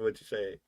What you say?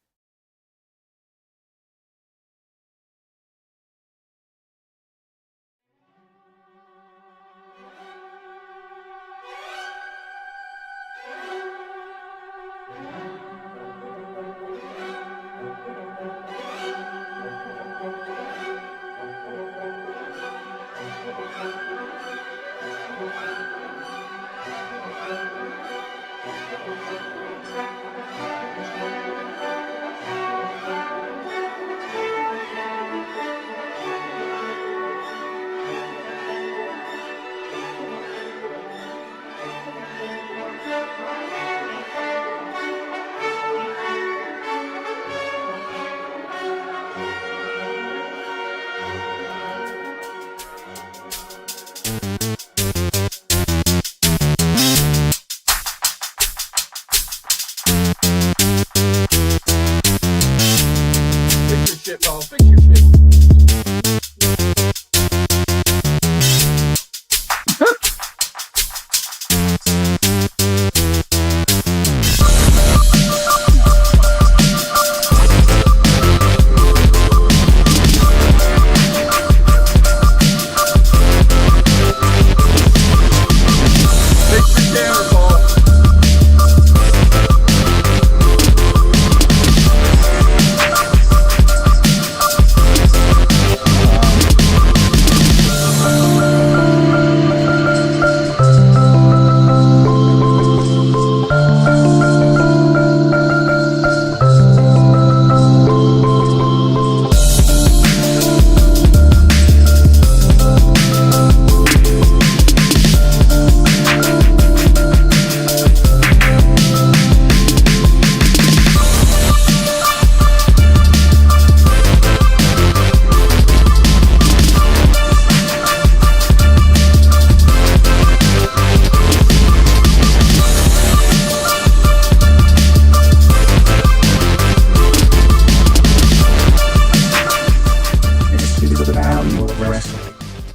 Fix your shit, Paul. Fix your shit. Fix your camera, Paul.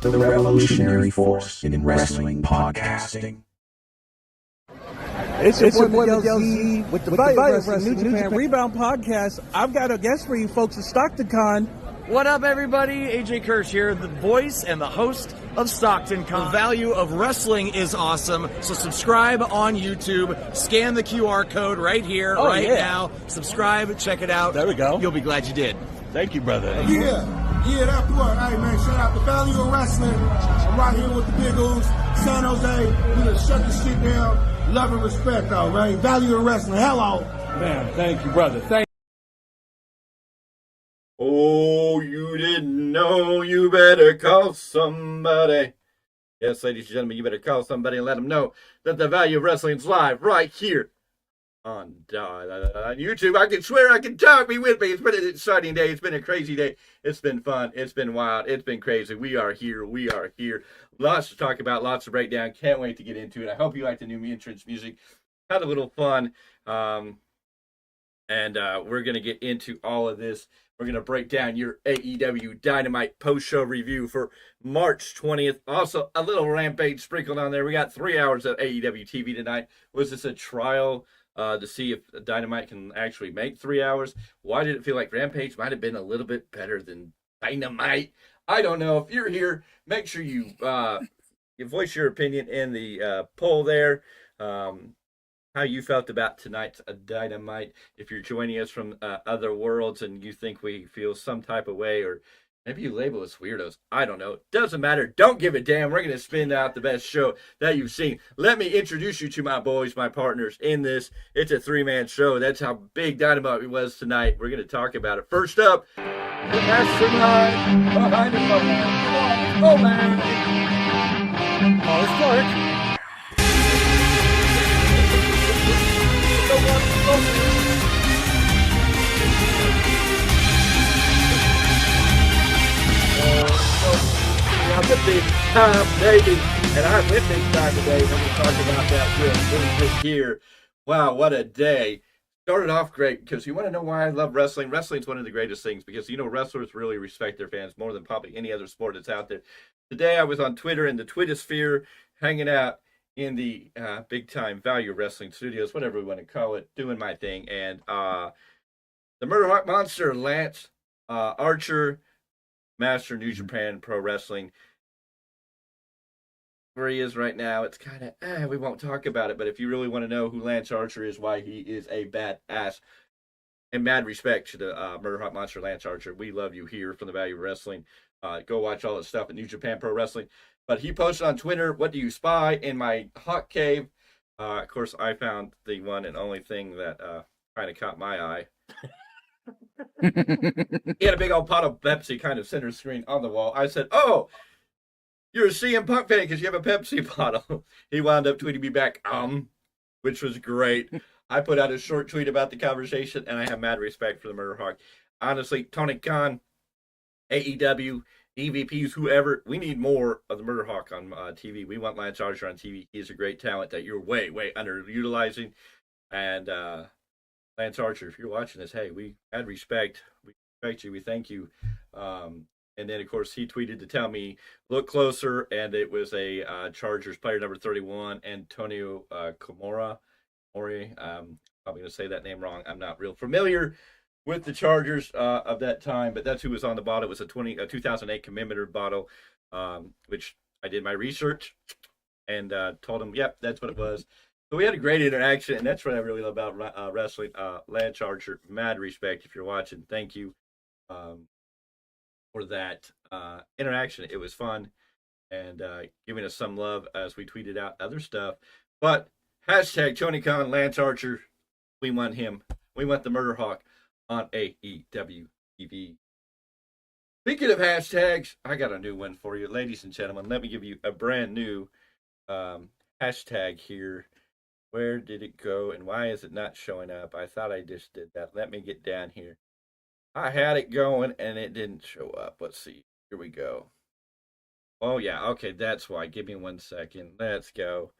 The revolutionary force in wrestling podcasting. It's your boy Miguel Z with the VOW Wrestling New Japan Rebound Podcast. I've got a guest for you folks at Stockton Con. What up, everybody? AJ Kirsch here, the voice and the host of Stockton Con. The value of wrestling is awesome, so subscribe on YouTube. Scan the QR code right here, now. Subscribe, check it out. There we go. You'll be glad you did. Thank you, brother. Yeah, that part. Hey, man, shout out to Value of Wrestling. I'm right here with the Big O's, San Jose. We done shut the shit down. Love and respect, though, right? Value of Wrestling. Hello. Man, thank you, brother. Thank Oh, you didn't know, you better call somebody. Yes, ladies and gentlemen, you better call somebody and let them know that the Value of Wrestling is live right here on YouTube. I can swear, I can talk, be with me. It's been an exciting day. It's been a crazy day. It's been fun. It's been wild. It's been crazy. We are here. We are here. Lots to talk about, lots to break down. Can't wait to get into it. I hope you like the new entrance music. Had a little fun. And we're going to get into all of this. We're going to break down your AEW Dynamite post-show review for March 20th. Also, a little Rampage sprinkled on there. We got 3 hours of AEW TV tonight. Was this a trial to see if Dynamite can actually make 3 hours? Why did it feel like Rampage might have been a little bit better than Dynamite? I don't know. If you're here, make sure you voice your opinion in the poll there. How you felt about tonight's Dynamite. If you're joining us from other worlds and you think we feel some type of way, or maybe you label us weirdos. I don't know. Doesn't matter. Don't give a damn. We're going to spin out the best show that you've seen. Let me introduce you to my boys, my partners in this. It's a three-man show. That's how big Dynamite was tonight. We're going to talk about it. First up, the mastermind behind the phone. Oh, man. Paulus Clarke. I'm the big time, baby, and I'm with big time today. We're going to talk about that real here. Wow, what a day. Started off great because you want to know why I love wrestling. Wrestling's one of the greatest things because, you know, wrestlers really respect their fans more than probably any other sport that's out there. Today I was on Twitter in the Twittersphere, hanging out in the big time Value Wrestling Studios, whatever we want to call it, doing my thing. And The Murder Hawk Monster, Lance Archer, Master New Japan Pro Wrestling. Where he is right now, it's kind of, we won't talk about it, but if you really want to know who Lance Archer is, why he is a badass, and mad respect to the Murder Hawk Monster, Lance Archer. We love you here from the Value of Wrestling. Go watch all the stuff at New Japan Pro Wrestling. But he posted on Twitter, "What do you spy in my hawk cave?" Of course, I found the one and only thing that kind of caught my eye. He had a big old pot of Pepsi kind of center screen on the wall. I said, "Oh, you're a CM Punk fan because you have a Pepsi bottle." He wound up tweeting me back, which was great. I put out a short tweet about the conversation, and I have mad respect for the Murder Hawk. Honestly, Tony Khan, AEW, EVPs, whoever, we need more of the Murder Hawk on TV. We want Lance Archer on TV. He's a great talent that you're way, way underutilizing. And Lance Archer, if you're watching this, hey, we had respect. We respect you. We thank you. And then, of course, he tweeted to tell me, look closer, and it was a Chargers player number 31, Antonio Komori. I'm probably going to say that name wrong. I'm not real familiar with the Chargers of that time, but that's who was on the bottle. It was a 2008 commemorative bottle, which I did my research and told him, yep, that's what it was. So we had a great interaction, and that's what I really love about wrestling. Lance Archer, mad respect if you're watching. Thank you. For that interaction. It was fun and giving us some love as we tweeted out other stuff. But hashtag Tony Khan, Lance Archer, we want him. We want the Murder Hawk on AEW TV. Speaking of hashtags, I got a new one for you. Ladies and gentlemen, let me give you a brand new hashtag here. Where did it go and why is it not showing up? I thought I just did that. Let me get down here. I had it going, and it didn't show up. Let's see. Here we go. Oh, yeah. Okay, that's why. Give me 1 second. Let's go.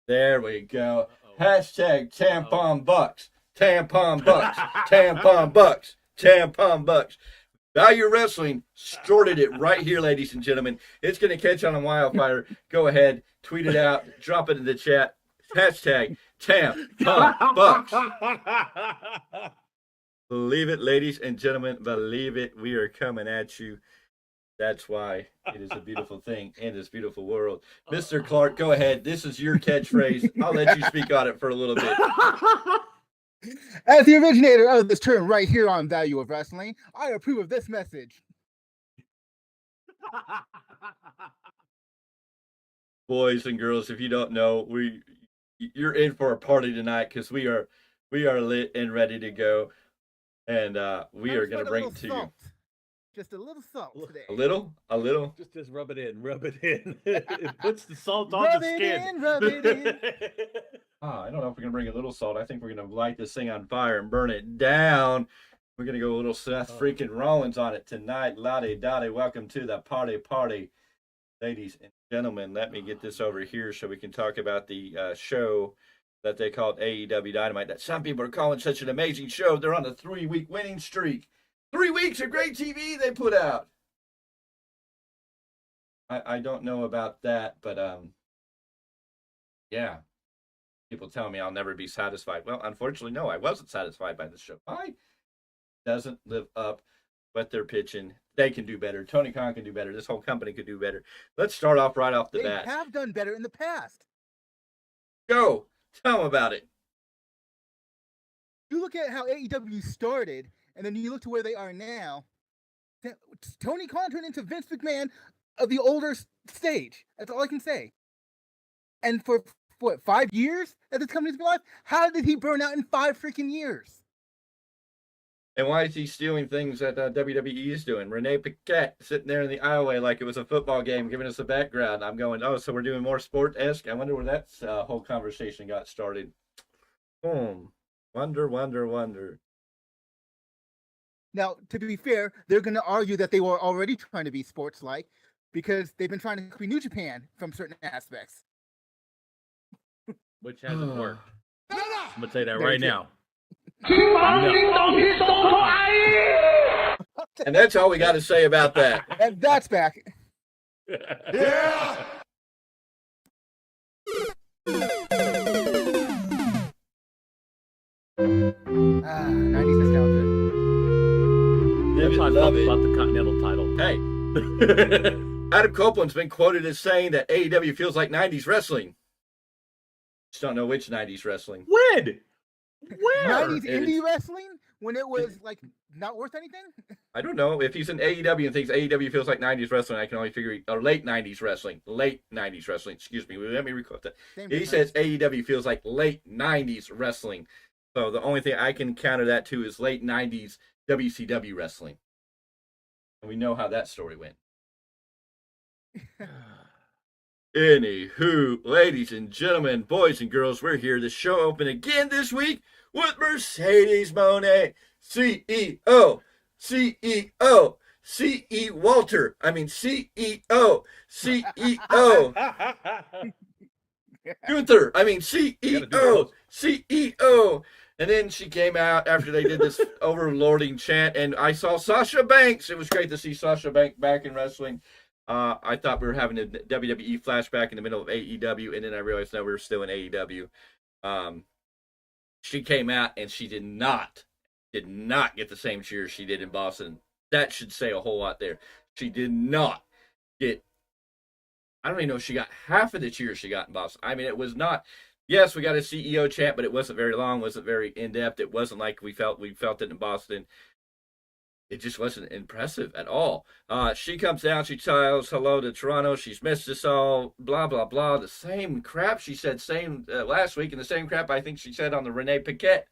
There we go. Hashtag tampon bucks. Tampon bucks. Tampon bucks. Tampon bucks. Value Wrestling sorted it right here, ladies and gentlemen. It's going to catch on wildfire. Go ahead. Tweet it out. Drop it in the chat. Hashtag tampon bucks. Believe it, ladies and gentlemen, believe it. We are coming at you. That's why it is a beautiful thing in this beautiful world. Mr. Clarke, go ahead. This is your catchphrase. I'll let you speak on it for a little bit. As the originator of this term right here on Value of Wrestling, I approve of this message. Boys and girls, if you don't know, you're in for a party tonight because we are lit and ready to go. And we are going to bring it to you. Just a little salt today. A little? Just rub it in. It puts the salt on Rub the it skin. in, rub it in. I don't know if we're going to bring a little salt. I think we're going to light this thing on fire and burn it down. We're going to go a little Seth freaking Rollins on it tonight. Lottie Dottie, welcome to the party. Ladies and gentlemen, let me get this over here so we can talk about the show that they called AEW Dynamite, that some people are calling such an amazing show. They're on a 3-week winning streak. 3 weeks of great TV they put out. I don't know about that, but yeah. People tell me I'll never be satisfied. Well, unfortunately, no, I wasn't satisfied by this show. Why? Doesn't live up what they're pitching. They can do better. Tony Khan can do better. This whole company could do better. Let's start off right off the bat. They have done better in the past. Go. Tell them about it. You look at how AEW started, and then you look to where they are now. Tony Khan turned into Vince McMahon of the older stage. That's all I can say. And for, 5 years that this company's been alive? How did he burn out in 5 freaking years? And why is he stealing things that WWE is doing? Renee Paquette sitting there in the aisleway like it was a football game, giving us a background. I'm going, oh, so we're doing more sport-esque? I wonder where that whole conversation got started. Wonder. Now, to be fair, they're going to argue that they were already trying to be sports-like because they've been trying to copy New Japan from certain aspects. Which hasn't worked. I'm going to say that right now. And that's all we got to say about that. And that's back. Yeah! 90s nostalgia. WWE talk love it. about the Continental title. Hey, Adam Copeland's been quoted as saying that AEW feels like 90s wrestling. Just don't know which 90s wrestling. When? Where? 90s It is- indie wrestling when it was like not worth anything. I don't know. If he's in AEW and thinks AEW feels like 90s wrestling, I can only figure, or late 90s wrestling. Late 90s wrestling. Excuse me. Let me record that. Same He difference. says AEW feels like late 90s wrestling. So the only thing I can counter that to is late 90s WCW wrestling. And we know how that story went. Anywho, ladies and gentlemen, boys and girls, we're here. The show open again this week with Mercedes Moné, CEO, C.E. Walter. I mean, CEO. Gunther. I mean, CEO. And then she came out after they did this overlording chant, and I saw Sasha Banks. It was great to see Sasha Banks back in wrestling. I thought we were having a WWE flashback in the middle of AEW, and then I realized no, we were still in AEW. She came out, and she did not get the same cheers she did in Boston. That should say a whole lot there. She did not get, I don't even know if she got half of the cheers she got in Boston. I mean, it was not, yes, we got a CEO chant, but it wasn't very long, wasn't very in-depth. It wasn't like we felt it in Boston. It just wasn't impressive at all. She comes down, she tells hello to Toronto, she's missed us all, blah, blah, blah. The same crap she said last week, and the same crap I think she said on the Renee Paquette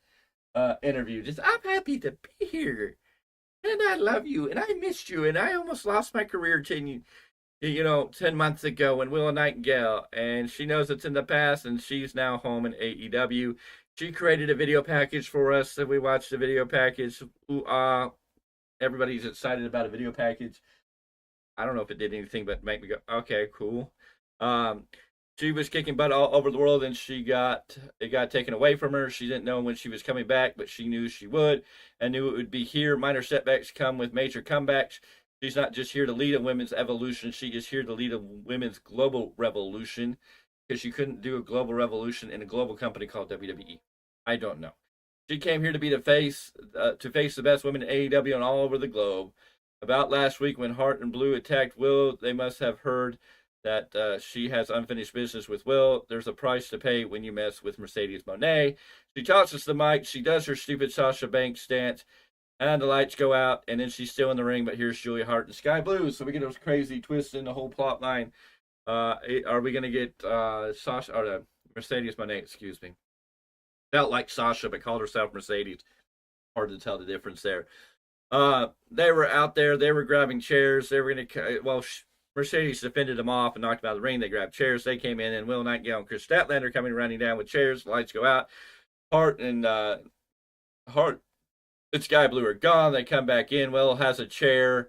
interview. Just, I'm happy to be here, and I love you, and I missed you, and I almost lost my career 10 months ago when Willow Nightingale, and she knows it's in the past, and she's now home in AEW. She created a video package for us, and we watched the video package. Everybody's excited about a video package. I don't know if it did anything but make me go, okay, cool. She was kicking butt all over the world, and it got taken away from her. She didn't know when she was coming back, but she knew she would, and knew it would be here. Minor setbacks come with major comebacks. She's not just here to lead a women's evolution. She is here to lead a women's global revolution, because you couldn't do a global revolution in a global company called WWE. I don't know. She came here to be to face the best women in AEW and all over the globe. About last week when Hart and Blue attacked Will, they must have heard that she has unfinished business with Will. There's a price to pay when you mess with Mercedes Moné. She tosses the mic. She does her stupid Sasha Banks stance, and the lights go out, and then she's still in the ring, but here's Julia Hart and Sky Blue. So we get those crazy twists in the whole plot line. Are we going to get Mercedes Moné, excuse me. Felt like Sasha, but called herself Mercedes. Hard to tell the difference there. They were out there. They were grabbing chairs. They were going to, Mercedes defended them off and knocked them out of the ring. They grabbed chairs. They came in, and Will Nightingale and Chris Statlander coming running down with chairs. The lights go out. Hart and Sky Blue are gone. They come back in. Will has a chair,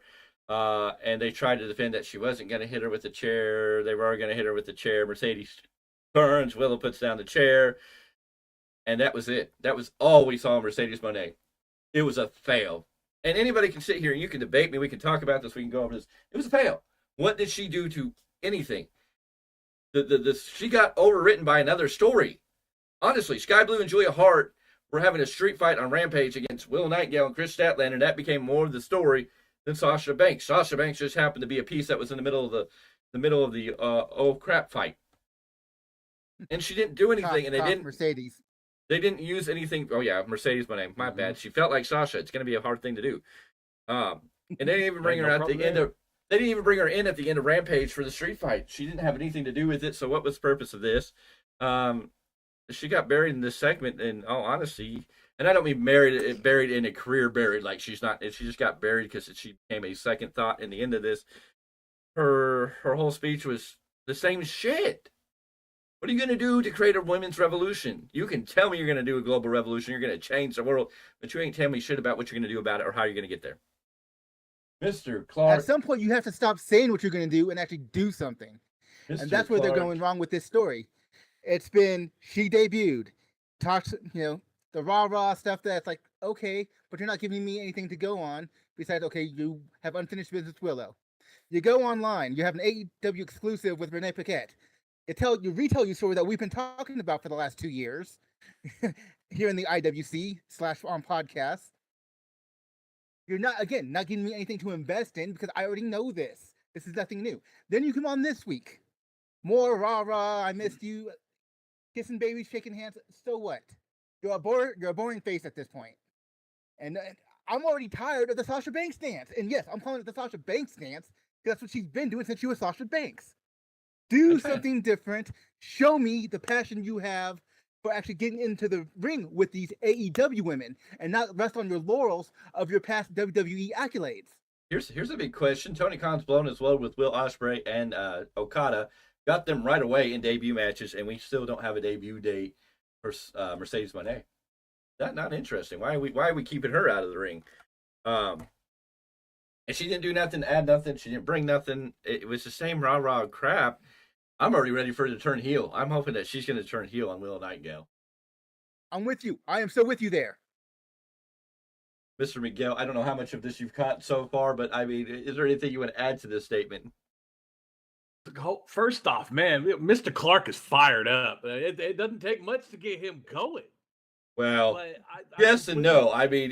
and they tried to defend that she wasn't going to hit her with the chair. They were going to hit her with the chair. Mercedes turns. Willow puts down the chair. And that was it. That was all we saw in Mercedes Moné. It was a fail. And anybody can sit here and you can debate me. We can talk about this. We can go over this. It was a fail. What did she do to anything? She got overwritten by another story. Honestly, Sky Blue and Julia Hart were having a street fight on Rampage against Will Nightingale and Chris Statlander. That became more of the story than Sasha Banks. Sasha Banks just happened to be a piece that was in the middle of the oh crap fight. And she didn't do anything, and they didn't. Mercedes. They didn't use anything. Oh, yeah, Mercedes Moné. My bad. She felt like Sasha. It's going to be a hard thing to do. And they didn't even bring her at the end of. They didn't even bring her in at the end of Rampage for the street fight. She didn't have anything to do with it. So what was the purpose of this? She got buried in this segment. In all honesty, and I don't mean buried in a career buried. Like she's not. She just got buried because she became a second thought in the end of this. Her whole speech was the same shit. What are you going to do to create a women's revolution? You can tell me you're going to do a global revolution. You're going to change the world, but you ain't telling me shit about what you're going to do about it or how you're going to get there. Mr. Clarke. At some point, you have to stop saying what you're going to do and actually do something. Mr. And that's where they're going wrong with this story. It's been, she debuted, talks, the rah-rah stuff that's like, okay, but you're not giving me anything to go on besides, okay, you have unfinished business with Willow. You go online, you have an AEW exclusive with Renee Paquette. You retell you story that we've been talking about for the last 2 years here in the IWC / on podcast. You're not giving me anything to invest in because I already know this. This is nothing new. Then you come on this week. More rah-rah, I missed you, kissing babies, shaking hands. So what? You're a boring face at this point. And I'm already tired of the Sasha Banks dance. And yes, I'm calling it the Sasha Banks dance because that's what she's been doing since she was Sasha Banks. Do something different. Show me the passion you have for actually getting into the ring with these AEW women and not rest on your laurels of your past WWE accolades. Here's a big question. Tony Khan's blown his load with Will Ospreay and Okada. Got them right away in debut matches, and we still don't have a debut date for Mercedes Moné. That's not interesting. Why are we keeping her out of the ring? And she didn't do nothing, add nothing. She didn't bring nothing. It was the same rah-rah crap. I'm already ready for her to turn heel. I'm hoping that she's going to turn heel on Willow Nightingale. I'm with you. I am so with you there. Mr. Miguel, I don't know how much of this you've caught so far, but I mean, is there anything you want to add to this statement? First off, man, Mr. Clarke is fired up. It doesn't take much to get him going. Well, yes and no. I mean,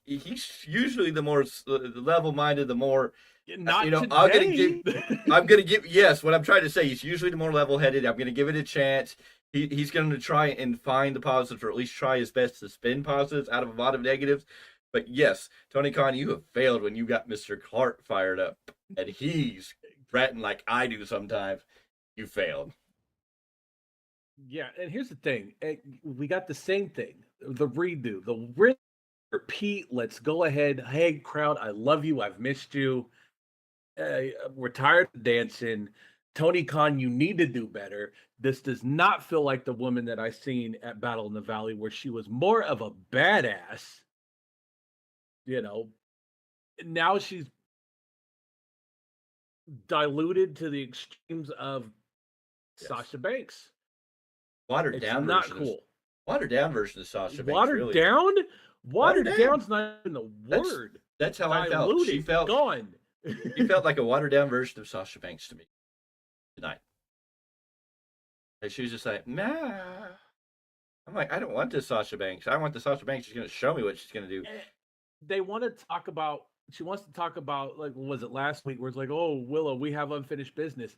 he's usually the more level-minded, the more, not I'm gonna give. Yes, what I'm trying to say, he's usually the more level-headed. I'm gonna give it a chance. He's going to try and find the positives, or at least try his best to spin positives out of a lot of negatives. But yes, Tony Khan, you have failed when you got Mr. Clarke fired up, and he's ratting like I do sometimes. You failed. Yeah, and here's the thing. We got the same thing. The redo. The repeat. Let's go ahead. Hey, crowd, I love you. I've missed you. We're tired of dancing. Tony Khan, you need to do better. This does not feel like the woman that I seen at Battle in the Valley, where she was more of a badass. You know, now she's diluted to the extremes of Sasha Banks. Watered down. Not cool. Watered down version of Sasha Banks. Watered down? Watered down's not even the word. That's how I felt. She felt gone. She felt like a watered down version of Sasha Banks to me tonight. And she was just like, nah. I'm like, I don't want this Sasha Banks. I want the Sasha Banks who's going to show me what she's going to do. They want to talk about, she wants to talk about, like, was it last week where it's like, oh, Willow, we have unfinished business.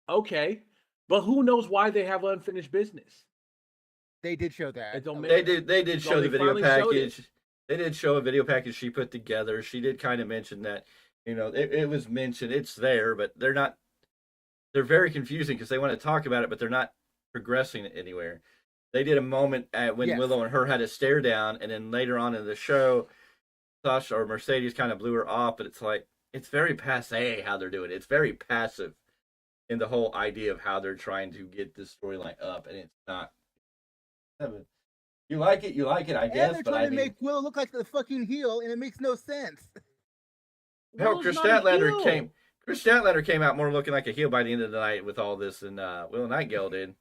Okay. But who knows why they have unfinished business? They did show that. They did show the video package. They did show a video package she put together. She did kind of mention that, you know, it was mentioned, it's there, but they're very confusing because they want to talk about it, but they're not progressing it anywhere. They did a moment when Willow and her had a stare down, and then later on in the show, Sasha or Mercedes kind of blew her off, but it's like, it's very passe how they're doing it. It's very passive in the whole idea of how they're trying to get this storyline up, and it's not. You like it, I guess. They're trying to make Willow look like the fucking heel, and it makes no sense. Hell, Chris Statlander came out more looking like a heel by the end of the night with all this than Willow Nightingale did.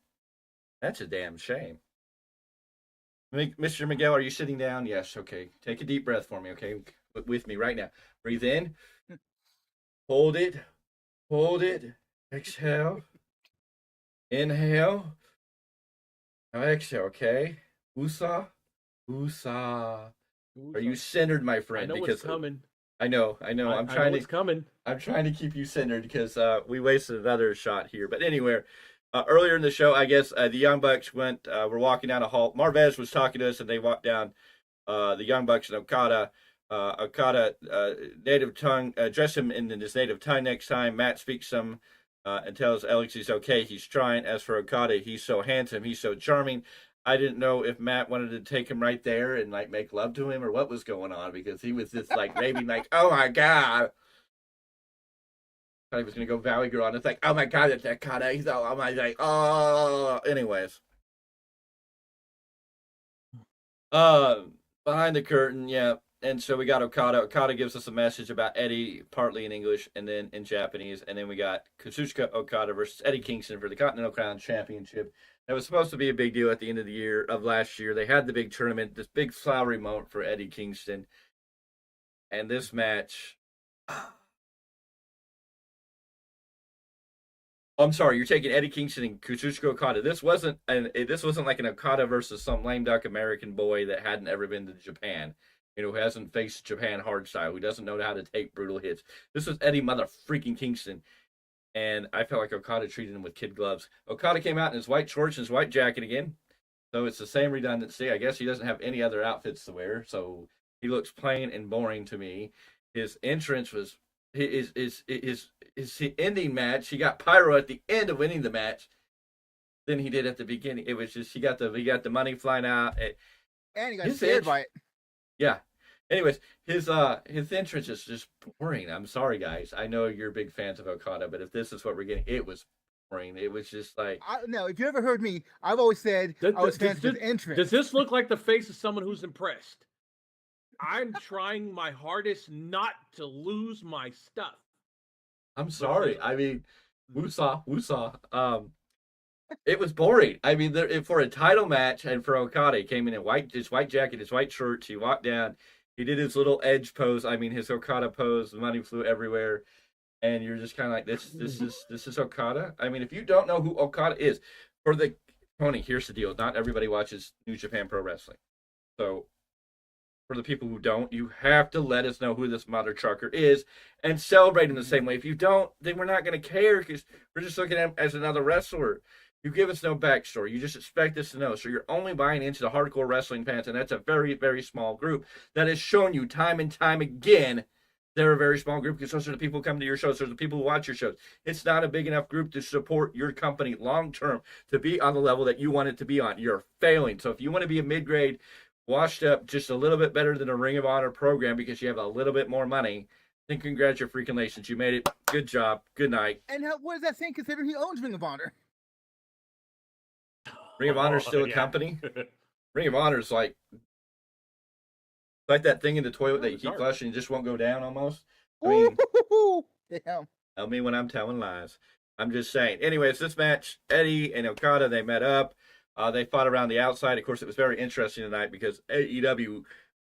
That's a damn shame. Mr. Miguel, are you sitting down? Yes, okay. Take a deep breath for me, okay? With me right now. Breathe in. Hold it. Exhale. Inhale. Now exhale, okay? Woosah. Are you centered, my friend? I know what's coming. I know. I'm trying to keep you centered because we wasted another shot here. But anyway, earlier in the show, I guess the Young Bucks were walking down a hall. Marvez was talking to us, and they walked down. The Young Bucks and Okada. Okada, native tongue, address him in his native tongue next time. Matt speaks some and tells Alex he's okay. He's trying. As for Okada, he's so handsome. He's so charming. I didn't know if Matt wanted to take him right there and like make love to him or what was going on because he was just like raving like, oh my God. I thought he was going to go Valley Girl and it's like, oh my God, it's Okada. He's all, oh, anyways. Behind the curtain, yeah. And so we got Okada. Okada gives us a message about Eddie, partly in English and then in Japanese. And then we got Kazuchika Okada versus Eddie Kingston for the Continental Crown Championship. That was supposed to be a big deal at the end of the year of last year. They had the big tournament, this big flowery moment for Eddie Kingston. And this match... I'm sorry, you're taking Eddie Kingston and Kazuchika Okada. This wasn't like an Okada versus some lame duck American boy that hadn't ever been to Japan. who hasn't faced Japan hardstyle, who doesn't know how to take brutal hits. This was Eddie Mother freaking Kingston. And I felt like Okada treated him with kid gloves. Okada came out in his white shorts and his white jacket again. So it's the same redundancy. I guess he doesn't have any other outfits to wear. So he looks plain and boring to me. His entrance was his ending match. He got pyro at the end of winning the match than he did at the beginning. It was just he got the money flying out. And he got scared by it. Yeah. Anyways, his entrance is just boring. I'm sorry, guys. I know you're big fans of Okada, but if this is what we're getting, it was boring. It was just like no. If you ever heard me, I've always said I was fans of his entrance. Does this look like the face of someone who's impressed? I'm trying my hardest not to lose my stuff. I'm sorry. I mean, woosah. It was boring. I mean, for a title match and for Okada, he came in his white jacket, his white shirts. He walked down. He did his little edge pose. I mean, his Okada pose. The money flew everywhere, and you're just kind of like, this is Okada. I mean, if you don't know who Okada is, Tony, here's the deal. Not everybody watches New Japan Pro Wrestling, so for the people who don't, you have to let us know who this mother trucker is and celebrate him the same way. If you don't, then we're not going to care because we're just looking at him as another wrestler. You give us no backstory. You just expect us to know. So you're only buying into the hardcore wrestling fans, and that's a very, very small group that has shown you time and time again they're a very small group because those are the people who come to your shows. Those are the people who watch your shows. It's not a big enough group to support your company long-term to be on the level that you want it to be on. You're failing. So if you want to be a mid-grade, washed up, just a little bit better than a Ring of Honor program because you have a little bit more money, then congratulations. You made it. Good job. Good night. And what does that say considering he owns Ring of Honor? Ring of Honor is still a company. Ring of Honor is like that thing in the toilet that you keep flushing and just won't go down almost. I mean, damn. Tell me when I'm telling lies. I'm just saying. Anyways, this match, Eddie and Okada, they met up. They fought around the outside. Of course, it was very interesting tonight because AEW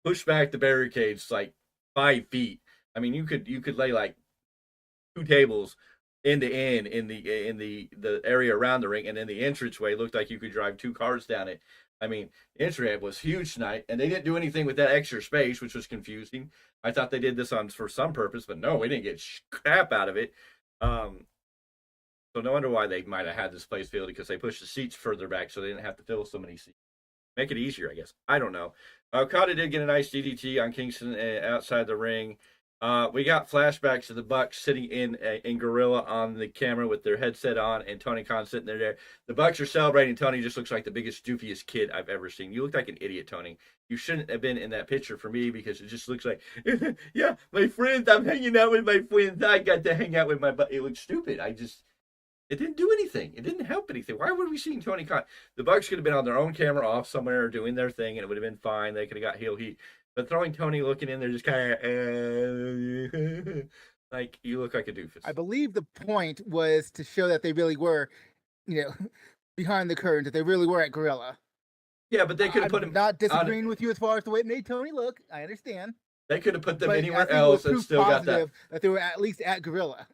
pushed back the barricades like 5 feet. I mean, you could lay like 2 tables end to end in the area around the ring, and then the entranceway looked like you could drive 2 cars down it. I mean, the entranceway was huge tonight, and they didn't do anything with that extra space, which was confusing. I thought they did this for some purpose, but no, we didn't get crap out of it. So no wonder why they might have had this place filled because they pushed the seats further back so they didn't have to fill so many seats. Make it easier, I guess. I don't know. Okada did get a nice DDT on Kingston outside the ring. We got flashbacks of the Bucks sitting in Gorilla on the camera with their headset on and Tony Khan sitting there. The Bucks are celebrating. Tony just looks like the biggest, doofiest kid I've ever seen. You look like an idiot, Tony. You shouldn't have been in that picture for me because it just looks like, yeah, my friends, I'm hanging out with my friends. I got to hang out with my buddy. It looks stupid. It didn't do anything. It didn't help anything. Why were we seeing Tony Khan? The Bucks could have been on their own camera off somewhere doing their thing, and it would have been fine. They could have got heel heat. But throwing Tony looking in there just kind of like you look like a doofus. I believe the point was to show that they really were, behind the curtain, that they really were at Gorilla. Yeah, but they could have put him. Not disagreeing with you as far as the way it made Tony look. I understand. They could have put them anywhere else and still got that they were at least at Gorilla.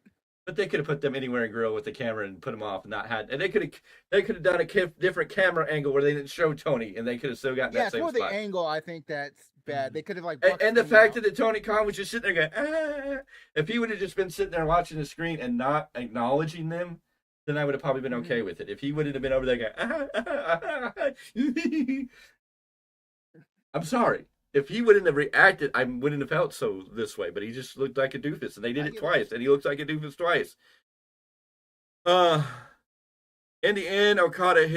But they could have put them anywhere in Gorilla with the camera and put them off, and and they could have done a different camera angle where they didn't show Tony, and they could have still gotten that same spot. Yeah, for the angle, I think that's bad. They could have and the fact that Tony Khan was just sitting there going, if he would have just been sitting there watching the screen and not acknowledging them, then I would have probably been okay with it. If he wouldn't have been over there going, I'm sorry. If he wouldn't have reacted, I wouldn't have felt so this way. But he just looked like a doofus, and they did it twice, and he looks like a doofus twice. In the end, Okada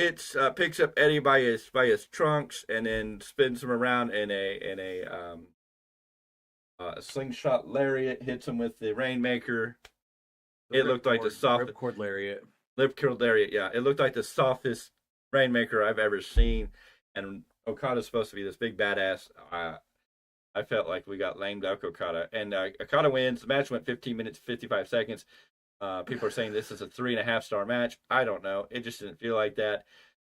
picks up Eddie by his trunks, and then spins him around in a slingshot lariat, hits him with the Rainmaker. It looked like the softest ripcord lariat. Ripcord lariat, yeah. It looked like the softest Rainmaker I've ever seen, and Okada's supposed to be this big badass. I felt like we got lame duck Okada. And Okada wins. The match went 15 minutes, 55 seconds. People are saying this is a 3.5-star match. I don't know. It just didn't feel like that.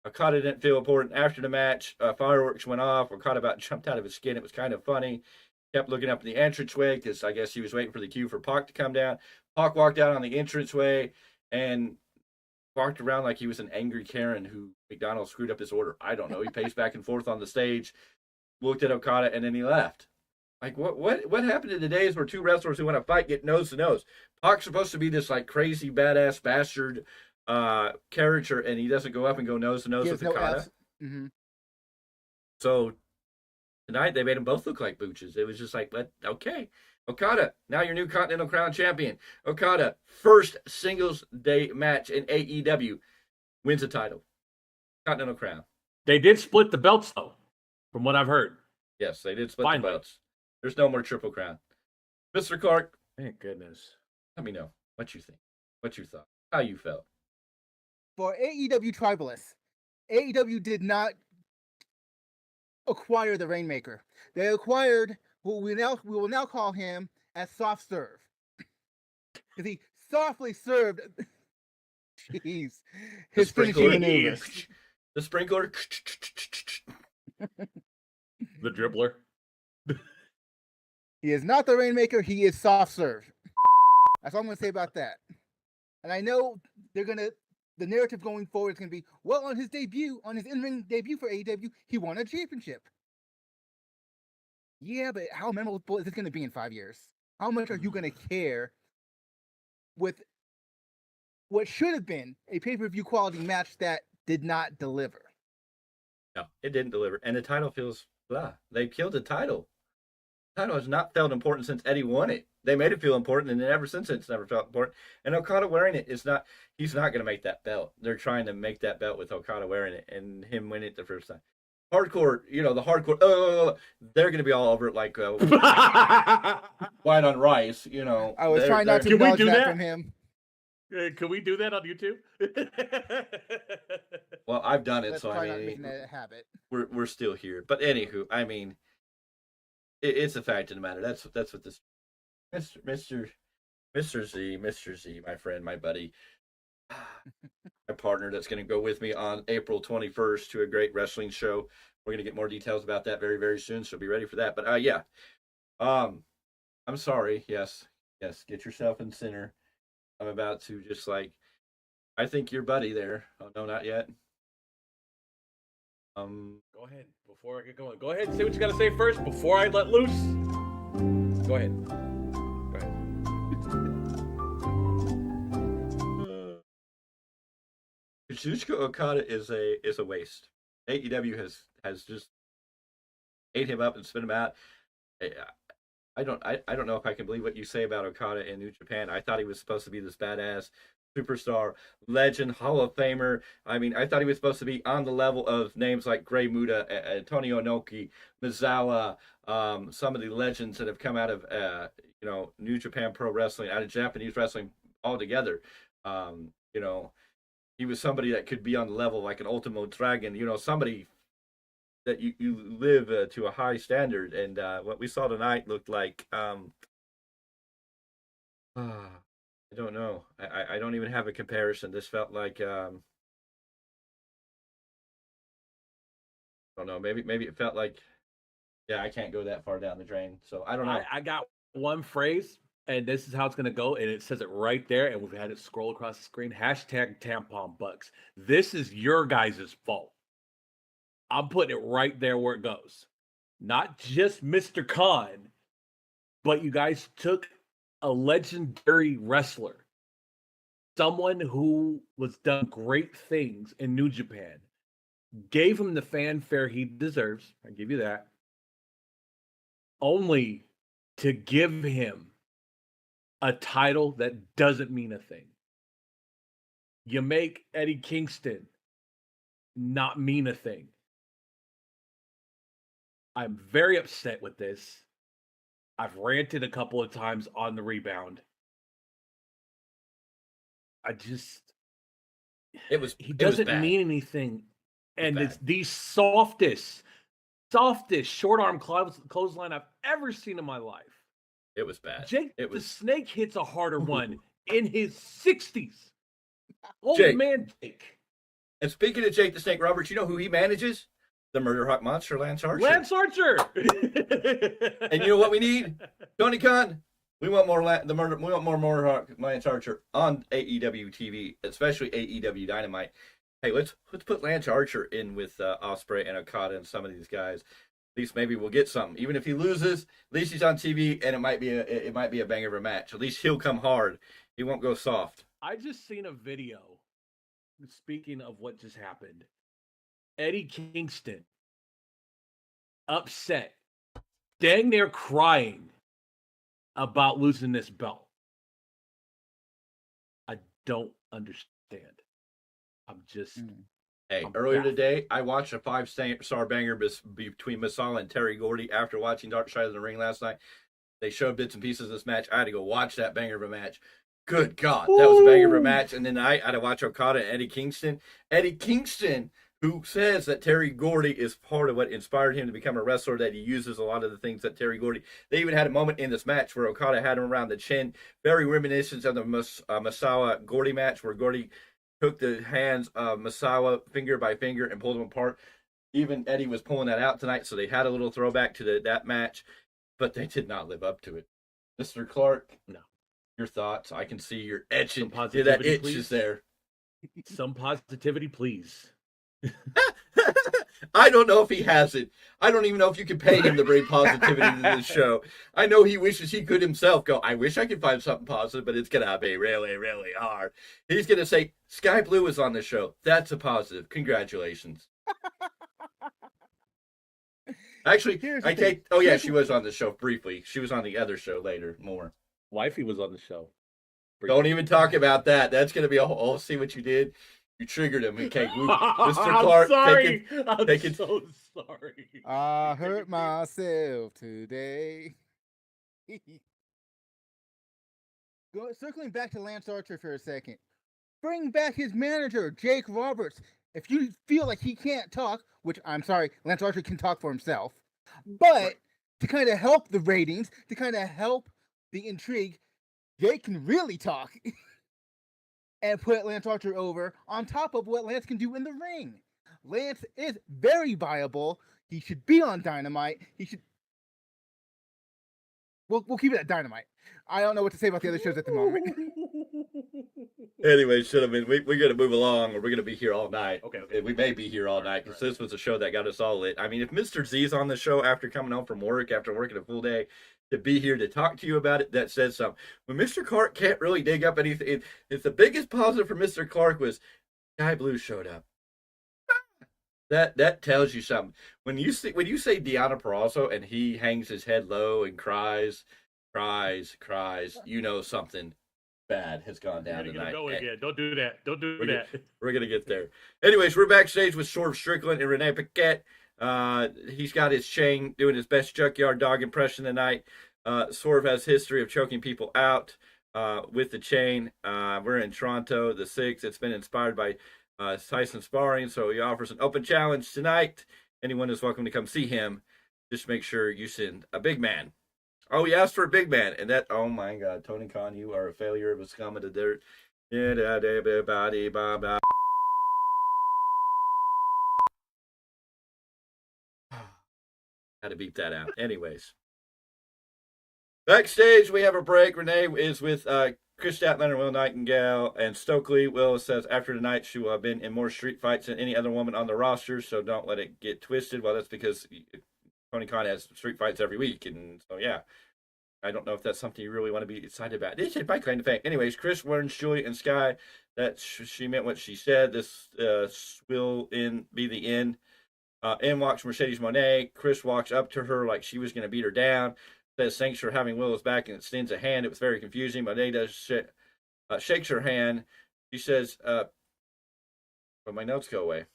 Okada didn't feel important after the match. Fireworks went off. Okada about jumped out of his skin. It was kind of funny. Kept looking up in the entranceway because I guess he was waiting for the cue for Pac to come down. Pac walked out on the entranceway and walked around like he was an angry Karen who McDonald's screwed up his order. I don't know. He paced back and forth on the stage, looked at Okada, and then he left. Like what happened in the days where two wrestlers who want to fight get nose to nose? Pac's supposed to be this like crazy badass bastard character, and he doesn't go up and go nose to nose with Okada. Mm-hmm. So tonight they made them both look like booches. It was just like, but okay, Okada, now your new Continental Crown champion. Okada, first singles day match in AEW, wins a title, Continental Crown. They did split the belts though, from what I've heard. Yes, they did split the belts. There's no more Triple Crown. Mr. Clarke, thank goodness. Let me know what you think, what you thought, how you felt. For AEW Tribalists, AEW did not acquire the Rainmaker. They acquired what we will now call him as Soft Serve. Because he softly served jeez. His finishing maneuvers. The sprinkler. The dribbler. He is not the Rainmaker, he is Soft Serve. That's all I'm gonna say about that. And I know the narrative going forward is gonna be, well, on his in-ring debut for AEW, he won a championship. Yeah, but how memorable is this gonna be in 5 years? How much are you gonna care with what should have been a pay-per-view quality match that did not deliver? No, it didn't deliver. And the title feels blah. They killed the title. The title has not felt important since Eddie won it. They made it feel important, and then ever since it's never felt important. And Okada wearing it is not, he's not going to make that belt. They're trying to make that belt with Okada wearing it and him winning it the first time. Hardcore, the hardcore, they're going to be all over it like white on rice, I was trying not to acknowledge that from him. Can we do that on YouTube? Well, I've done it, Let's so try not making that a habit. We're still here. But anywho, I mean, it's a fact of the matter. That's what this Mr. Z, my friend, my buddy, my partner that's going to go with me on April 21st to a great wrestling show. We're going to get more details about that very, very soon, so be ready for that. But yeah, I'm sorry. Yes, get yourself in center. I'm about to just I think your buddy there. Oh no, not yet. Go ahead before I get going. Go ahead and say what you got to say first before I let loose. Go ahead. Kazuchika Okada is a waste. AEW has just ate him up and spit him out. I don't know if I can believe what you say about Okada in New Japan. I thought he was supposed to be this badass superstar, legend, Hall of Famer. I mean, I thought he was supposed to be on the level of names like Grey Muta, Antonio Inoki, Mizawa, some of the legends that have come out of New Japan Pro Wrestling, out of Japanese wrestling altogether. He was somebody that could be on the level like an Ultimo Dragon, somebody that you live to a high standard. And what we saw tonight looked like, I don't know. I don't even have a comparison. This felt like, I don't know. Maybe it felt like, yeah, I can't go that far down the drain. So I don't know. I got one phrase, and this is how it's going to go. And it says it right there. And we've had it scroll across the screen. #tampon bucks. This is your guys' fault. I'm putting it right there where it goes. Not just Mr. Khan, but you guys took a legendary wrestler, someone who was done great things in New Japan, gave him the fanfare he deserves. I give you that. Only to give him a title that doesn't mean a thing. You make Eddie Kingston not mean a thing. I'm very upset with this. I've ranted a couple of times on the rebound. He doesn't mean anything. And it's the softest short arm clothesline I've ever seen in my life. It was bad. The Snake hits a harder one in his 60s. Old Jake. Man Jake. And speaking of Jake the Snake Roberts, you know who he manages? The Murder Hawk Monster, Lance Archer. Lance Archer. And you know what we need? Tony Khan. We want more Murder Hawk Lance Archer on AEW TV, especially AEW Dynamite. Hey, let's put Lance Archer in with Ospreay and Okada and some of these guys. At least maybe we'll get something. Even if he loses, at least he's on TV, and it might be a banger of a match. At least he'll come hard. He won't go soft. I just seen a video. Speaking of what just happened, Eddie Kingston upset, dang near crying about losing this belt. I don't understand. I'm just. Hey, I'm earlier baffled. today, I watched a 5-star banger between Masala and Terry Gordy after watching Dark Side of the Ring last night. They showed bits and pieces of this match. I had to go watch that banger of a match. Good God, that was a banger of a match. And then I had to watch Okada and Eddie Kingston. Eddie Kingston, who says that Terry Gordy is part of what inspired him to become a wrestler, that he uses a lot of the things that Terry Gordy. They even had a moment in this match where Okada had him around the chin, very reminiscent of the Masawa Gordy match, where Gordy took the hands of Masawa finger by finger and pulled them apart. Even Eddie was pulling that out tonight, so they had a little throwback to that match, but they did not live up to it. Mr. Clarke, No. Your thoughts? I can see you're etching. Some Yeah, that positivity, itch please. is there. Some positivity, please. I don't know if he has it. I don't even know if you can pay him to bring positivity to this show. I know he wishes he could himself go, I wish I could find something positive, but it's going to be really, really hard. He's going to say, Sky Blue was on the show. That's a positive. Congratulations. Actually, I take. Oh, yeah, she was on the show briefly. She was on the other show later, more. Wifey was on the show. Don't even talk about that. That's going to be a whole. Oh, see what you did? You triggered him. Okay, Mr. Clarke, I'm so sorry. I hurt myself today. Circling back to Lance Archer for a second. Bring back his manager, Jake Roberts. If you feel like he can't talk, which I'm sorry, Lance Archer can talk for himself, but to kind of help the ratings, to kind of help the intrigue, Jake can really talk. And put Lance Archer over on top of what Lance can do in the ring. Lance is very viable. He should be on Dynamite. He should. We'll keep it at Dynamite. I don't know what to say about the other shows at the moment. Anyway, gentlemen, we're going to move along, or we're going to be here all night. Okay. We may be here all night, because this was a show that got us all lit. I mean, if Mr. Z's on the show after coming home from work, after working a full day, to be here to talk to you about it, that says something. When Mr. Clarke can't really dig up anything, if the biggest positive for Mr. Clarke was Sky Blue showed up, that tells you something. When you say Deonna Purrazzo and he hangs his head low and cries, you know something bad has gone down tonight. Go again. Don't do that. Don't do that. We're gonna get there. Anyways, we're backstage with Swerve Strickland and Renee Paquette. He's got his chain, doing his best Junkyard Dog impression tonight. Swerve has history of choking people out with the chain. We're in Toronto, the 6th. It's been inspired by Tyson sparring, so he offers an open challenge tonight. Anyone is welcome to come see him. Just make sure you send a big man. Oh, he asked for a big man, and that. Oh my God, Tony Khan, you are a failure of a scum of the dirt. Everybody, blah blah. Had to beat that out. Anyways, backstage we have a break. Renee is with Chris Statlander, Will Nightingale, and Stokely. Will says after tonight she will have been in more street fights than any other woman on the roster, so don't let it get twisted. Well, that's because Tony Khan has street fights every week, and so yeah. I don't know if that's something you really want to be excited about. This is my kind of thing. Anyways, Chris warns Julie and Sky that she meant what she said. This will be the end. In walks Mercedes Moné. Chris walks up to her like she was going to beat her down. Says thanks for having Willow's back and extends a hand. It was very confusing. Moné shakes her hand. She says, "But my notes go away."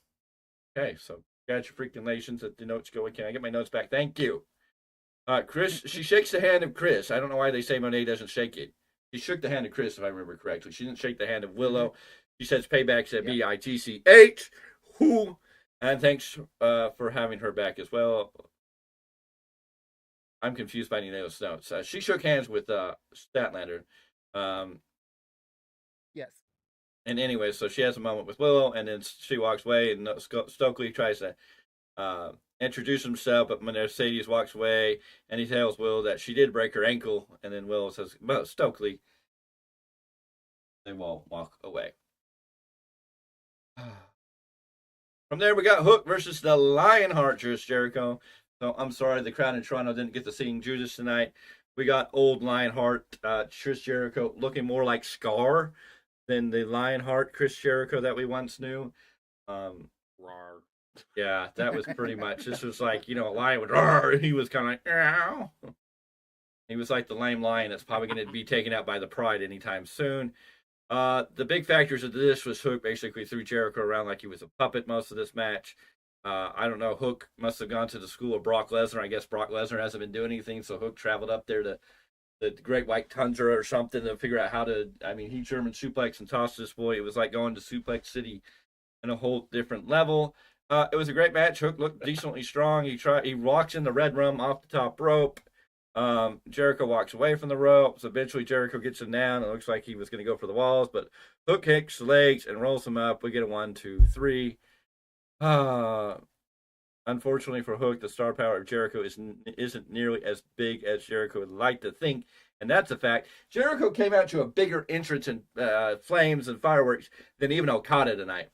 Okay, so congratulations that the notes go away. Can I get my notes back? Thank you. Chris, she shakes the hand of Chris. I don't know why they say Monet doesn't shake it. She shook the hand of Chris, if I remember correctly. She didn't shake the hand of Willow. She says payback's at BITCH. Who? And thanks for having her back as well. I'm confused by any of those notes. She shook hands with Statlander. Yes. And anyway, so she has a moment with Willow, and then she walks away, and Stokely tries to introduce himself, but Mercedes walks away, and he tells Will that she did break her ankle, and then Will says, well, Stokely. They will walk away. From there, we got Hook versus the Lionheart, Chris Jericho. So I'm sorry the crowd in Toronto didn't get to see Judas tonight. We got old Lionheart, Chris Jericho, looking more like Scar than the Lionheart Chris Jericho that we once knew. Rawr. Yeah, that was pretty much. This was like, a lion would roar. He was kind of like, ow. He was like the lame lion that's probably going to be taken out by the Pride anytime soon. The big factors of this was Hook basically threw Jericho around like he was a puppet most of this match. I don't know. Hook must have gone to the school of Brock Lesnar. I guess Brock Lesnar hasn't been doing anything, so Hook traveled up there to the Great White Tundra or something to figure out how to. I mean, he German suplex and tossed this boy. It was like going to Suplex City in a whole different level. It was a great match. Hook looked decently strong. He walks in the red room off the top rope. Jericho walks away from the ropes. Eventually, Jericho gets him down. It looks like he was going to go for the walls, but Hook kicks the legs and rolls him up. We get a 1, 2, 3. Unfortunately for Hook, the star power of Jericho isn't nearly as big as Jericho would like to think, and that's a fact. Jericho came out to a bigger entrance and flames and fireworks than even Okada tonight.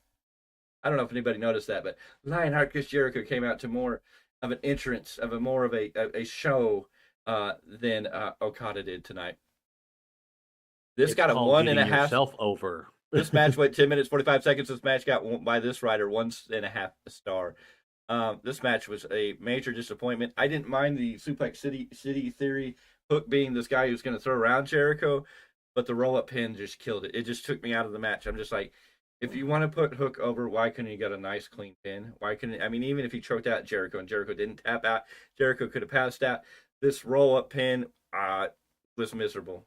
I don't know if anybody noticed that, but Lionheart Chris Jericho came out to more of an entrance, more of a show than Okada did tonight. This got a 1.5 yourself over. This match went 10 minutes 45 seconds. This match got by this writer 1.5 star. This match was a major disappointment. I didn't mind the Suplex City theory, Hook being this guy who's going to throw around Jericho, but the roll up pin just killed it. It just took me out of the match. I'm just like, if you want to put Hook over, why couldn't he get a nice clean pin? Why couldn't? I mean, even if he choked out Jericho and Jericho didn't tap out, Jericho could have passed out. This roll up pin was miserable.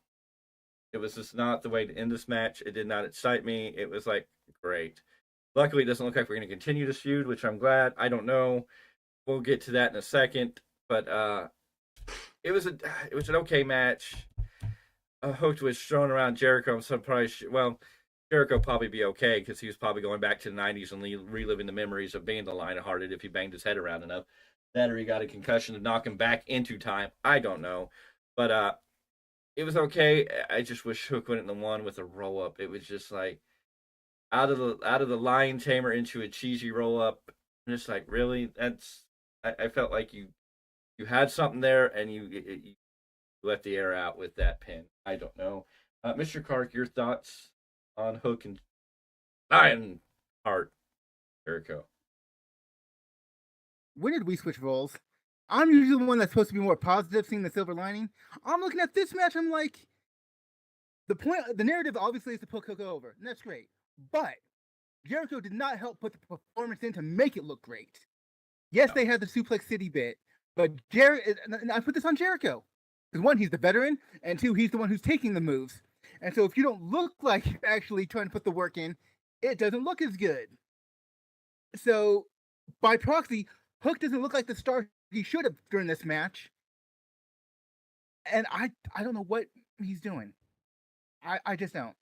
It was just not the way to end this match. It did not excite me. It was like, great. Luckily, it doesn't look like we're going to continue this feud, which I'm glad. I don't know. We'll get to that in a second. But it was an okay match. Hook was thrown around Jericho. I'm surprised. Well, Jericho probably be okay because he was probably going back to the 90s and reliving the memories of being the Lionhearted if he banged his head around enough. That or he got a concussion to knock him back into time. I don't know. But it was okay. I just wish Hook went in the one with a roll up. It was just like out of the lion tamer into a cheesy roll up. I'm just like, really? I felt like you had something there and you let the air out with that pin. I don't know. Mr. Clarke, your thoughts on Hook and Lionheart Jericho? When did we switch roles? I'm usually the one that's supposed to be more positive, seeing the silver lining. I'm looking at this match, I'm like, the narrative obviously is to put Hook over, and that's great. But Jericho did not help put the performance in to make it look great. Yes, they had the Suplex City bit, but and I put this on Jericho. Because one, he's the veteran, and two, he's the one who's taking the moves. And so if you don't look like you're actually trying to put the work in, it doesn't look as good. So by proxy, Hook doesn't look like the star he should have during this match. And I don't know what he's doing. I just don't.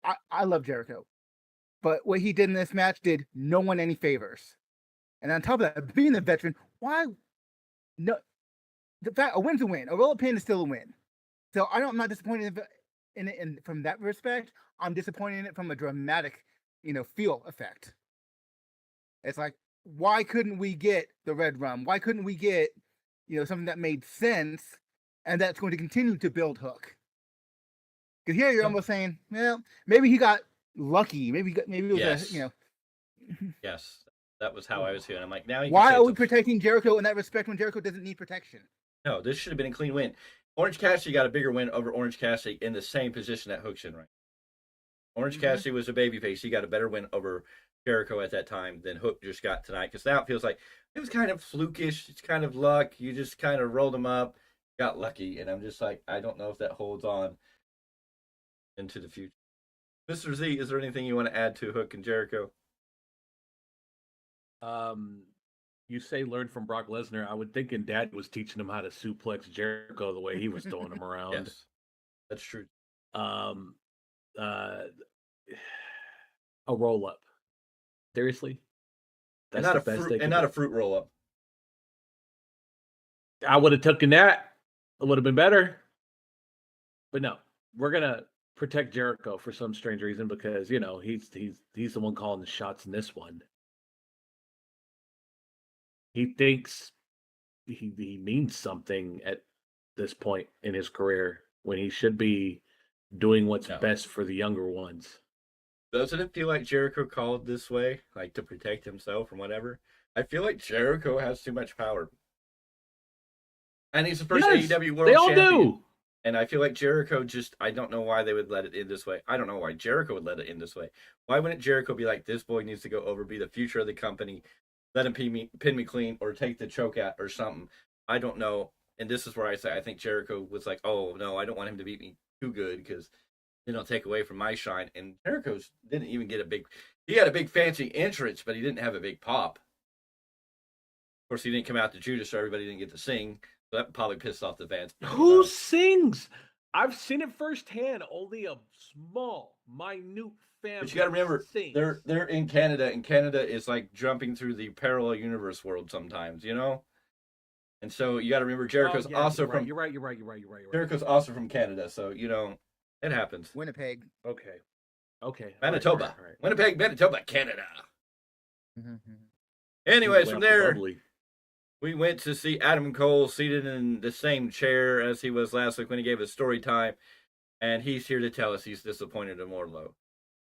I love Jericho. But what he did in this match did no one any favors. And on top of that, being a veteran, why? No, the fact a win's a win. A roll-up pin is still a win. So I'm not disappointed in it from that respect. I'm disappointed in it from a dramatic, feel effect. It's like, why couldn't we get the red rum? Why couldn't we get, something that made sense and that's going to continue to build Hook? Because here you're almost saying, well, maybe he got lucky. Maybe it was yes. Yes, that was how I was feeling. I'm like, now why are we protecting Jericho in that respect when Jericho doesn't need protection? No, this should have been a clean win. Orange Cassidy got a bigger win over Orange Cassidy in the same position that Hook's in right. Orange Cassidy was a babyface. He got a better win over Jericho at that time than Hook just got tonight. Because now it feels like it was kind of flukish. It's kind of luck. You just kind of rolled him up, got lucky. And I'm just like, I don't know if that holds on into the future. Mr. Z, is there anything you want to add to Hook and Jericho? You say learn from Brock Lesnar. I would think Dad was teaching him how to suplex Jericho the way he was throwing him around. Yes, that's true. A roll up. Seriously, That's not a fruit roll up. I would have taken that. It would have been better. But no, we're gonna protect Jericho for some strange reason because he's the one calling the shots in this one. he thinks he means something at this point in his career when he should be doing what's No. best for the younger ones. Doesn't it feel like Jericho called this way, like to protect himself or whatever? I feel like Jericho has too much power. And he's the first Yes, AEW World they all Champion. do. And I feel like Jericho I don't know why they would let it in this way. I don't know why Jericho would let it in this way. Why wouldn't Jericho be like, this boy needs to go over, be the future of the company, let him pin me clean, or take the choke out or something? I don't know. And this is where I say I think Jericho was like, oh, no, I don't want him to beat me too good because then he'll take away from my shine. And Jericho's didn't even get he had a big fancy entrance, but he didn't have a big pop. Of course, he didn't come out to Judas, so everybody didn't get to sing. So that probably pissed off the fans. Who sings? I've seen it firsthand. Only a small, minute family. But you got to remember, sings. they're in Canada, and Canada is like jumping through the parallel universe world sometimes, you know. And so you got to remember, Jericho's also from. You're right. Jericho's also from Canada, so you know it happens. Winnipeg. Okay. Manitoba, All right. Winnipeg, Manitoba, Canada. Mhm. Anyways, Went from up to there, Bubbly. we went to see Adam Cole seated in the same chair as he was last week when he gave his story time, and he's here to tell us he's disappointed in Wardlow.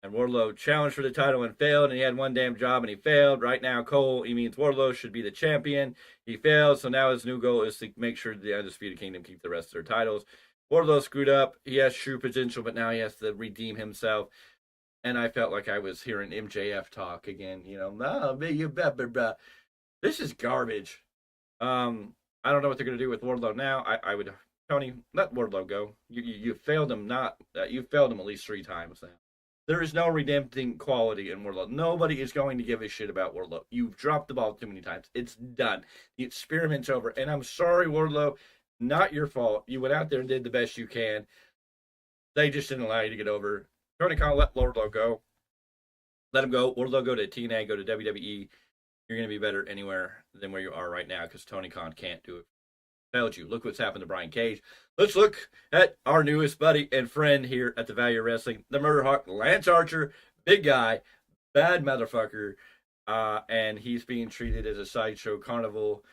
And Wardlow challenged for the title and failed, and he had one damn job and he failed. Right now, he means Wardlow should be the champion. He failed, so now his new goal is to make sure the Undisputed Kingdom keep the rest of their titles. Wardlow screwed up. He has true potential, but now he has to redeem himself. And I felt like I was hearing MJF talk again. You know, this is garbage. I don't know what they're going to do with Wardlow now. I would, Tony, let Wardlow go. You failed him you failed him at least 3 times now. There is no redempting quality in Wardlow. Nobody is going to give a shit about Wardlow. You've dropped the ball too many times. It's done. The experiment's over. And I'm sorry, Wardlow, not your fault. You went out there and did the best you can. They just didn't allow you to get over. Tony Khan, let Wardlow go. Let him go. Wardlow go to TNA, go to WWE. You're going to be better anywhere than where you are right now because Tony Khan can't do it. Failed you. Look what's happened to Brian Cage. Let's look at our newest buddy and friend here at the Value of Wrestling, the Murder Hawk, Lance Archer, big guy, bad motherfucker, and he's being treated as a sideshow carnival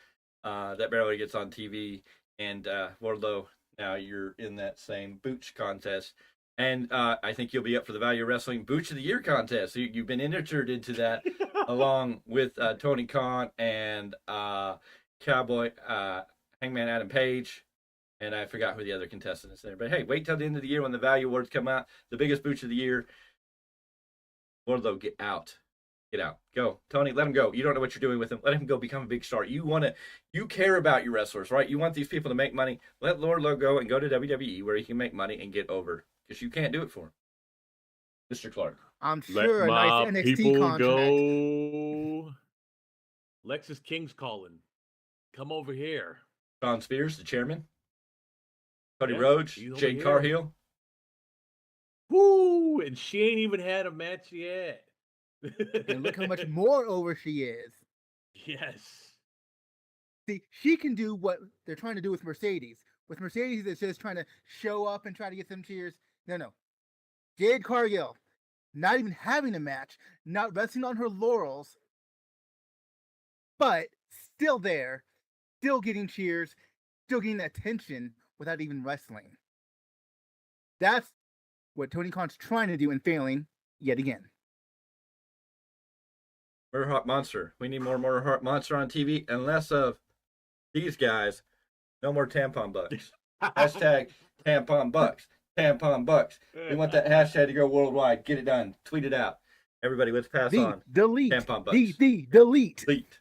that barely gets on TV. And Wardlow, now you're in that same Booch contest. And I think you'll be up for the Value of Wrestling Booch of the Year contest. So you've been entered into that along with Tony Khan and Cowboy Hangman Adam Page. And I forgot who the other contestant is there. But hey, wait till the end of the year when the Value Awards come out. The biggest Booch of the Year. Wardlow, get out. Get out. Go. Tony, let him go. You don't know what you're doing with him. Let him go become a big star. You care about your wrestlers, right? You want these people to make money. Let Wardlow go and go to WWE where he can make money and get over. Because you can't do it for him. Mr. Clarke. I'm sure a nice NXT people contract. go. Lexus King's calling. Come over here. Sean Spears, the chairman. Cody Yeah, Rhodes. he's over Jade here. Cargill. Woo! And she ain't even had a match yet. And look how much more over she is. Yes. See, she can do what they're trying to do with Mercedes. With Mercedes, it's just trying to show up and try to get some cheers. No. Jade Cargill, not even having a match, not resting on her laurels, but still there, still getting cheers, still getting attention without even wrestling. That's what Tony Khan's trying to do and failing yet again. Murder Hawk Monster. We need more Murder Hawk Monster on TV and less of these guys. No more tampon bucks. Hashtag tampon bucks. Tampon bucks. We want that hashtag to go worldwide. Get it done. Tweet it out. Everybody, let's pass on. Delete. Tampon bucks. Delete. Delete.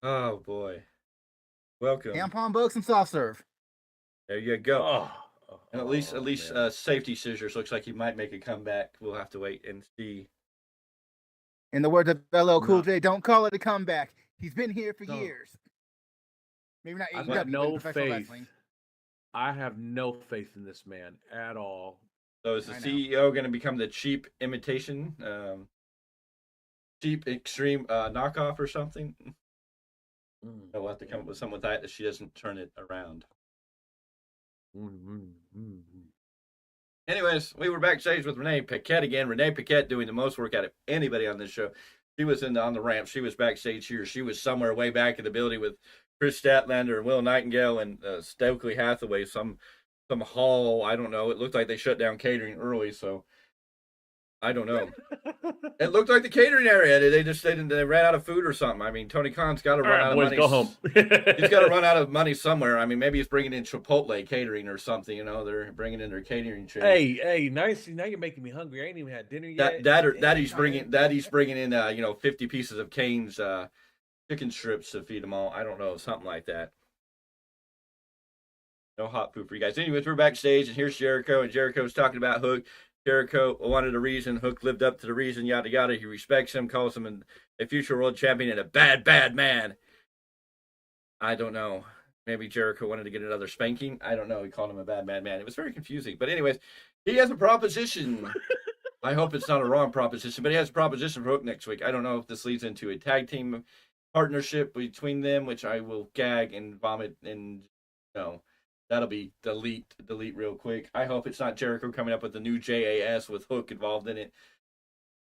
Oh, boy. Welcome. Tampon bucks and soft serve. There you go. Oh, And at least Safety Scissors looks like he might make a comeback. We'll have to wait and see. In the words of LL Cool J, don't call it a comeback. He's been here for No. years. Maybe not I've AEW, got but no in professional faith. wrestling. I have no faith in this man at all. So is the I know. CEO going to become the cheap imitation, cheap extreme knockoff or something? We'll have to come up with something with that she doesn't turn it around. Anyways, we were backstage with Renee Paquette again. Renee Paquette doing the most work out of anybody on this show. She was on the ramp. She was backstage here. She was somewhere way back in the building with Chris Statlander and Will Nightingale and Stokely Hathaway. Some hall. I don't know. It looked like they shut down catering early, so I don't know. It looked like the catering area. They ran out of food or something. I mean, Tony Khan's got to run out of money. Go home. He's got to run out of money somewhere. I mean, maybe he's bringing in Chipotle catering or something. You know, they're bringing in their catering chain. Hey, nice. Now you're making me hungry. I ain't even had dinner yet. That he's bringing in 50 pieces of Cane's chicken strips to feed them all. I don't know, something like that. No hot food for you guys. Anyways, we're backstage, and here's Jericho, and Jericho's talking about Hook. Jericho wanted a reason. Hook lived up to the reason, yada, yada. He respects him, calls him a future world champion and a bad, bad man. I don't know. Maybe Jericho wanted to get another spanking. I don't know. He called him a bad, bad man. It was very confusing. But anyways, he has a proposition. I hope it's not a wrong proposition, but he has a proposition for Hook next week. I don't know if this leads into a tag team partnership between them, which I will gag and vomit and, that'll be delete real quick. I hope it's not Jericho coming up with the new JAS with Hook involved in it.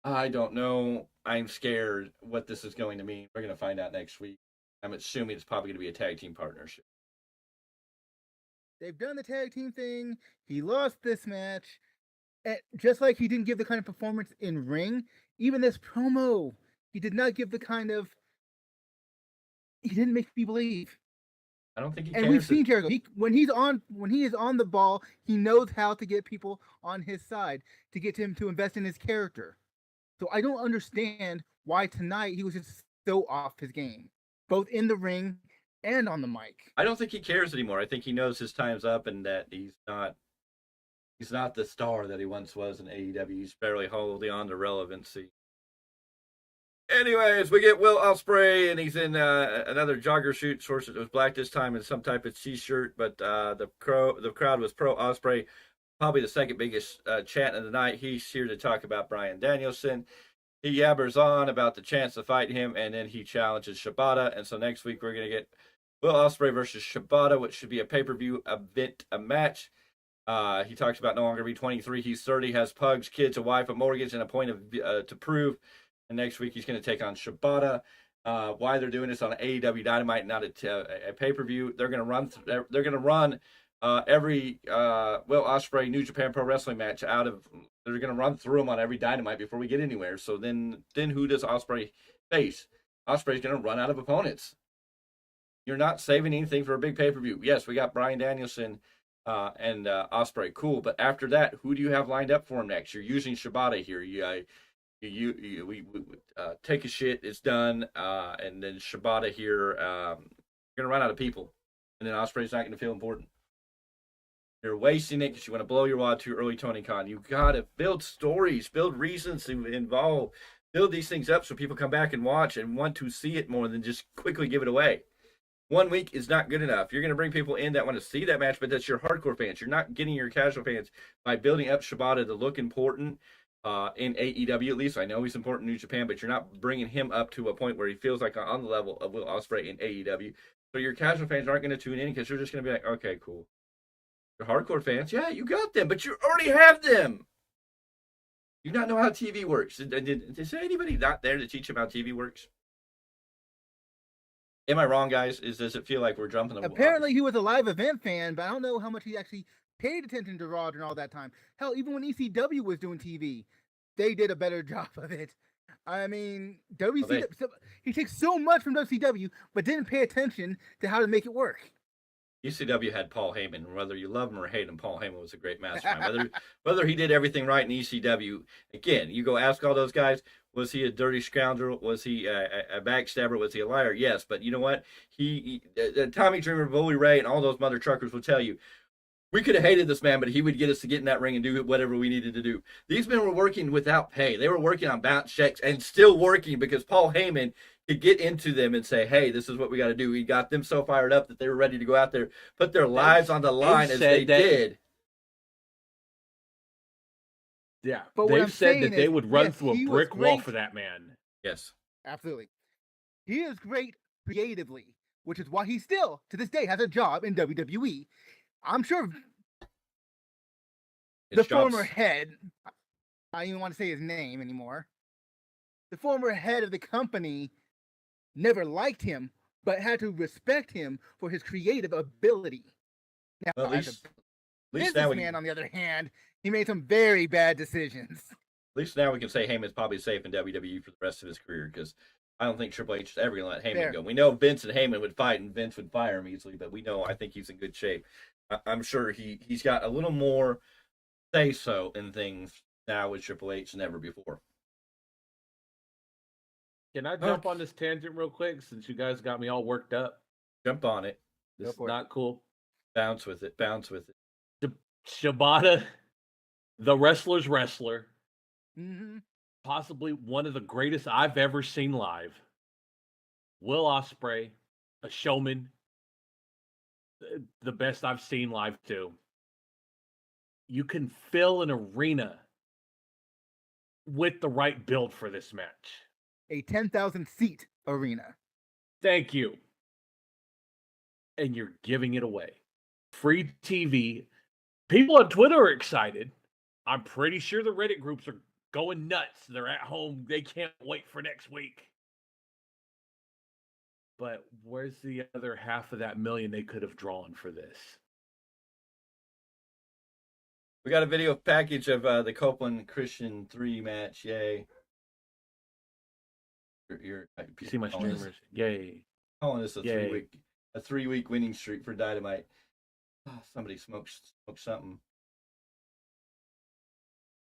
I don't know. I'm scared what this is going to mean. We're going to find out next week. I'm assuming it's probably going to be a tag team partnership. They've done the tag team thing. He lost this match. And just like he didn't give the kind of performance in ring, even this promo, he did not give the kind of... He didn't make me believe. I don't think he and cares. We've seen Jericho. When he is on the ball, he knows how to get people on his side to get him to invest in his character. So I don't understand why tonight he was just so off his game, both in the ring and on the mic. I don't think he cares anymore. I think he knows his time's up and that he's not the star that he once was in AEW. He's barely holding on to relevancy. Anyways, we get Will Ospreay, and he's in another jogger shoot. Of course, it was black this time and some type of t-shirt, but the crowd was pro Ospreay. Probably the second biggest chant of the night. He's here to talk about Bryan Danielson. He yabbers on about the chance to fight him, and then he challenges Shibata. And so next week we're going to get Will Ospreay versus Shibata, which should be a pay-per-view event, a match. He talks about no longer be 23. He's 30, has pugs, kids, a wife, a mortgage, and a point of to prove. And next week he's going to take on Shibata. Why they're doing this on AEW Dynamite, not a pay-per-view? They're going to run every Will Ospreay New Japan Pro Wrestling match out of. They're going to run through them on every Dynamite before we get anywhere. So then who does Ospreay face? Ospreay's going to run out of opponents. You're not saving anything for a big pay-per-view. Yes, we got Bryan Danielson and Ospreay, cool. But after that, who do you have lined up for him next? You're using Shibata here. We take a shit, it's done, and then Shibata here, you're going to run out of people, and then Ospreay's not going to feel important. You're wasting it because you want to blow your wad too early, Tony Khan. You got to build stories, build reasons to involve, build these things up so people come back and watch and want to see it more than just quickly give it away. 1 week is not good enough. You're going to bring people in that want to see that match, but that's your hardcore fans. You're not getting your casual fans by building up Shibata to look important. In AEW, at least I know he's important in New Japan, but you're not bringing him up to a point where he feels like on the level of Will Ospreay in AEW. So your casual fans aren't going to tune in because you're just going to be like, okay, cool. Your hardcore fans, yeah, you got them, but you already have them. You not know how TV works. Is there anybody not there to teach him how TV works? Am I wrong, guys? Does it feel like we're jumping? Apparently, he was a live event fan, but I don't know how much he actually paid attention to Raw during all that time. Hell, even when ECW was doing TV, they did a better job of it. I mean, WCW, he takes so much from WCW, but didn't pay attention to how to make it work. ECW had Paul Heyman. Whether you love him or hate him, Paul Heyman was a great mastermind. Whether he did everything right in ECW, again, you go ask all those guys, was he a dirty scoundrel? Was he a backstabber? Was he a liar? Yes, but you know what? Tommy Dreamer, Bully Ray, and all those mother truckers will tell you, we could have hated this man, but he would get us to get in that ring and do whatever we needed to do. These men were working without pay. They were working on bounce checks and still working because Paul Heyman could get into them and say, hey, this is what we got to do. He got them so fired up that they were ready to go out there, put their lives on the line as they did. Yeah, but they've said that they would run through a brick wall for that man. Yes. Absolutely. He is great creatively, which is why he still, to this day, has a job in WWE. I'm sure the former head, I don't even want to say his name anymore. the former head of the company never liked him, but had to respect him for his creative ability. Now, Well, as a at least now businessman, on the other hand, he made some very bad decisions. At least now we can say Heyman's probably safe in WWE for the rest of his career, because I don't think Triple H is ever going to let Heyman go. We know Vince and Heyman would fight, and Vince would fire him easily, but I think he's in good shape. I'm sure he's got a little more say-so in things now with Triple H than ever before. Can I jump on this tangent real quick, since you guys got me all worked up? Jump on it. This is not cool. Bounce with it. Bounce with it. Shibata, the wrestler's wrestler, possibly one of the greatest I've ever seen live. Will Ospreay, a showman, the best I've seen live too. You can fill an arena with the right build for this match. A 10,000 seat arena. Thank you. And you're giving it away. Free TV. People on Twitter are excited. I'm pretty sure the Reddit groups are going nuts. They're at home. They can't wait for next week. But where's the other half of that million they could have drawn for this? We got a video package of the Copeland Christian 3 match. Yay. You see my streamers. Yay. Calling this a 3-week winning streak for Dynamite. Oh, somebody smoked something.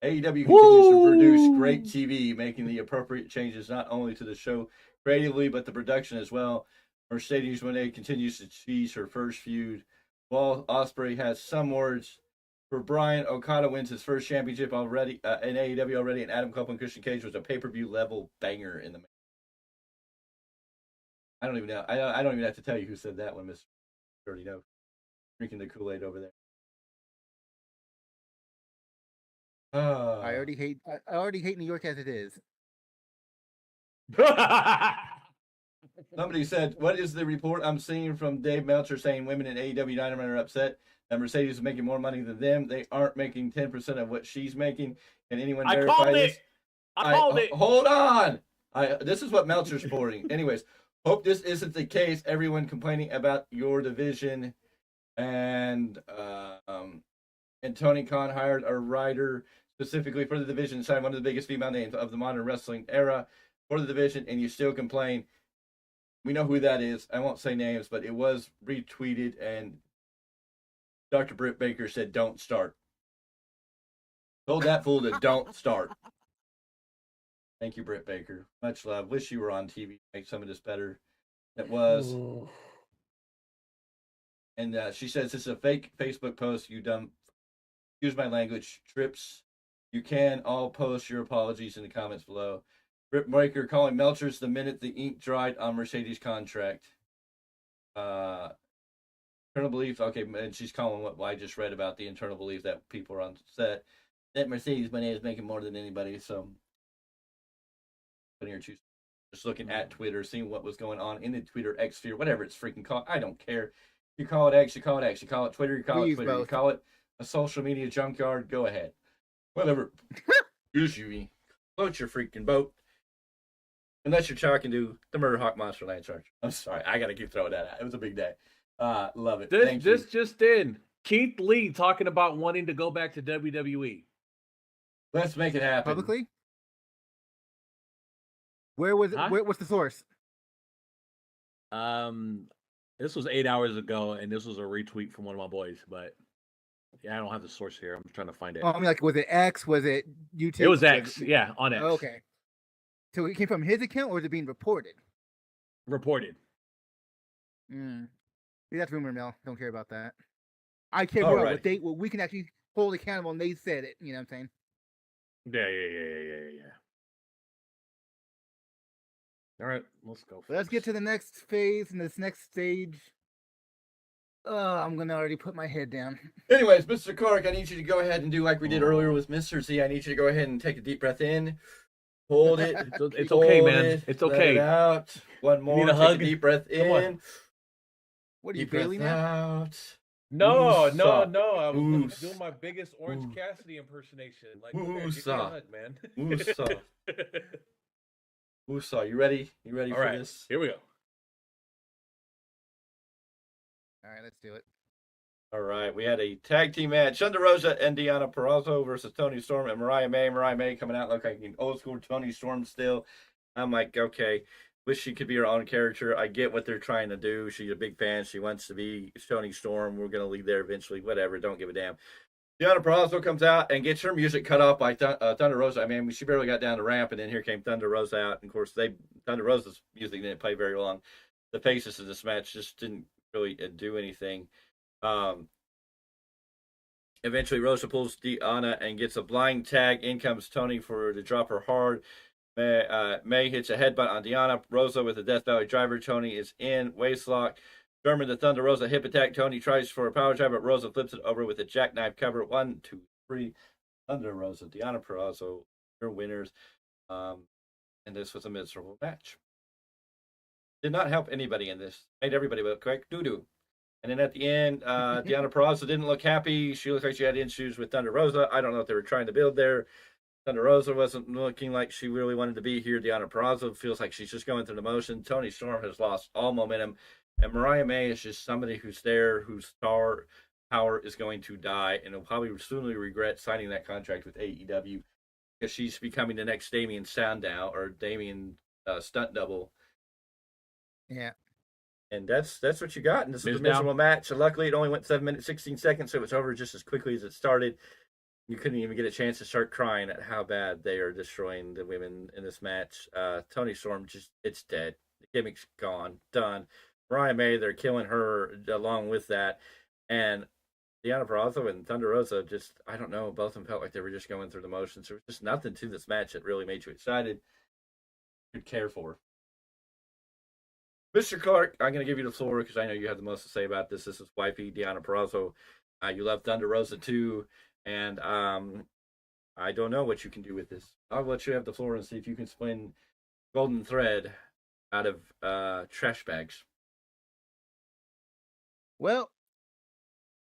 AEW continues to produce great TV, making the appropriate changes not only to the show creatively, but the production as well. Mercedes Moné continues to tease her first feud, while Ospreay has some words for Brian. Okada wins his first championship already in AEW already, and Adam Copeland Christian Cage was a pay-per-view level banger in the match. I don't even know. I don't even have to tell you who said that one, Mr. You already know. Drinking the Kool-Aid over there. I already hate New York as it is. Somebody said, "What is the report I'm seeing from Dave Meltzer saying women in AEW Dynamite are upset that Mercedes is making more money than them? They aren't making 10% of what she's making. Can anyone verify this?" I called it. Hold on. This is what Meltzer's reporting. Anyways, hope this isn't the case. Everyone complaining about your division, and Tony Khan hired a writer specifically for the division, signed one of the biggest female names of the modern wrestling era for the division, and you still complain. We know who that is. I won't say names, but it was retweeted, and Dr. Britt Baker said, "Don't start." Told that fool to don't start. Thank you, Britt Baker. Much love. Wish you were on TV to make some of this better than it was. Ooh. And she says, "This is a fake Facebook post, you dumb," excuse my language, trips. You can all post your apologies in the comments below. Britt Baker calling Meltzer's the minute the ink dried on Mercedes' contract. Internal belief, okay, and she's calling what I just read about the internal belief that people are on set that Mercedes money is making more than anybody. So, just looking at Twitter, seeing what was going on in the Twitter X sphere, whatever it's freaking called. I don't care. You call it X, you call it X, you call it Twitter, you call it Twitter, you call it a social media junkyard. Go ahead. Whatever. Use you. Float your freaking boat. Unless you're talking to the Murder Hawk Monster Lance Archer. I'm sorry. I got to keep throwing that out. It was a big day. Love it. This just in. Keith Lee talking about wanting to go back to WWE. Let's make it happen. Publicly? Where was it? Huh? What's the source? This was 8 hours ago, and this was a retweet from one of my boys, but yeah, I don't have the source here. I'm trying to find it. Oh, I mean, like, was it X? Was it YouTube? It was X. Yeah, on X. Oh, okay. So it came from his account, or is it being reported? Reported. That's rumor mill. Don't care about that. I care more about what we can actually hold accountable, and they said it. You know what I'm saying? Yeah. All right, let's go. Let's get to the next phase and this next stage. I'm going to already put my head down. Anyways, Mr. Clarke, I need you to go ahead and do like we did earlier with Mr. Z. I need you to go ahead and take a deep breath in. Hold it. It's okay, man. It's okay. Let it out. One more. You need a hug? Take a deep breath in. What are you, Bailey now? Out. No. I'm doing my biggest Orange Cassidy impersonation. Like, give me a hug, man. Uso, you ready? You ready All for right, this? here we go. All right, let's do it. All right, we had a tag team match: Thunder Rosa and Deonna Purrazzo versus Toni Storm and Mariah May. Mariah May coming out looking like an old school Toni Storm still. I'm like, okay, wish she could be her own character. I get what they're trying to do. She's a big fan. She wants to be Toni Storm. We're gonna lead there eventually. Whatever, don't give a damn. Deonna Purrazzo comes out and gets her music cut off by Thunder Rosa. I mean, she barely got down the ramp, and then here came Thunder Rosa out. And of course, Thunder Rosa's music didn't play very long. The faces of this match just didn't really do anything. Eventually, Rosa pulls Deonna and gets a blind tag. In comes Toni to drop her hard. May hits a headbutt on Deonna. Rosa with a Death Valley driver. Toni is in. Waistlock. German to Thunder Rosa. Hip attack. Toni tries for a power drive, but Rosa flips it over with a jackknife cover. 1, 2, 3. Thunder Rosa. Deonna Purrazzo. Her winners. And this was a miserable match. Did not help anybody in this. Made everybody look quick. Doo-doo. And then at the end, Deonna Purrazzo didn't look happy. She looked like she had issues with Thunder Rosa. I don't know what they were trying to build there. Thunder Rosa wasn't looking like she really wanted to be here. Deonna Purrazzo feels like she's just going through the motion. Toni Storm has lost all momentum. And Mariah May is just somebody who's there, whose star power is going to die. And will probably soon regret signing that contract with AEW because she's becoming the next Damien Sandow or Damien stunt double. Yeah. And that's what you got. And this was a Miz miserable match. So luckily, it only went 7 minutes, 16 seconds, so it was over just as quickly as it started. You couldn't even get a chance to start crying at how bad they are destroying the women in this match. Toni Storm, it's dead. The gimmick's gone, done. Mariah May, they're killing her along with that. And Deonna Purrazzo and Thunder Rosa I don't know, both of them felt like they were just going through the motions. There was just nothing to this match that really made you excited, you'd care for. Mr. Clarke, I'm going to give you the floor because I know you have the most to say about this. This is wifey Deonna Purrazzo. You love Thunder Rosa too, and I don't know what you can do with this. I'll let you have the floor and see if you can spin golden thread out of trash bags. Well,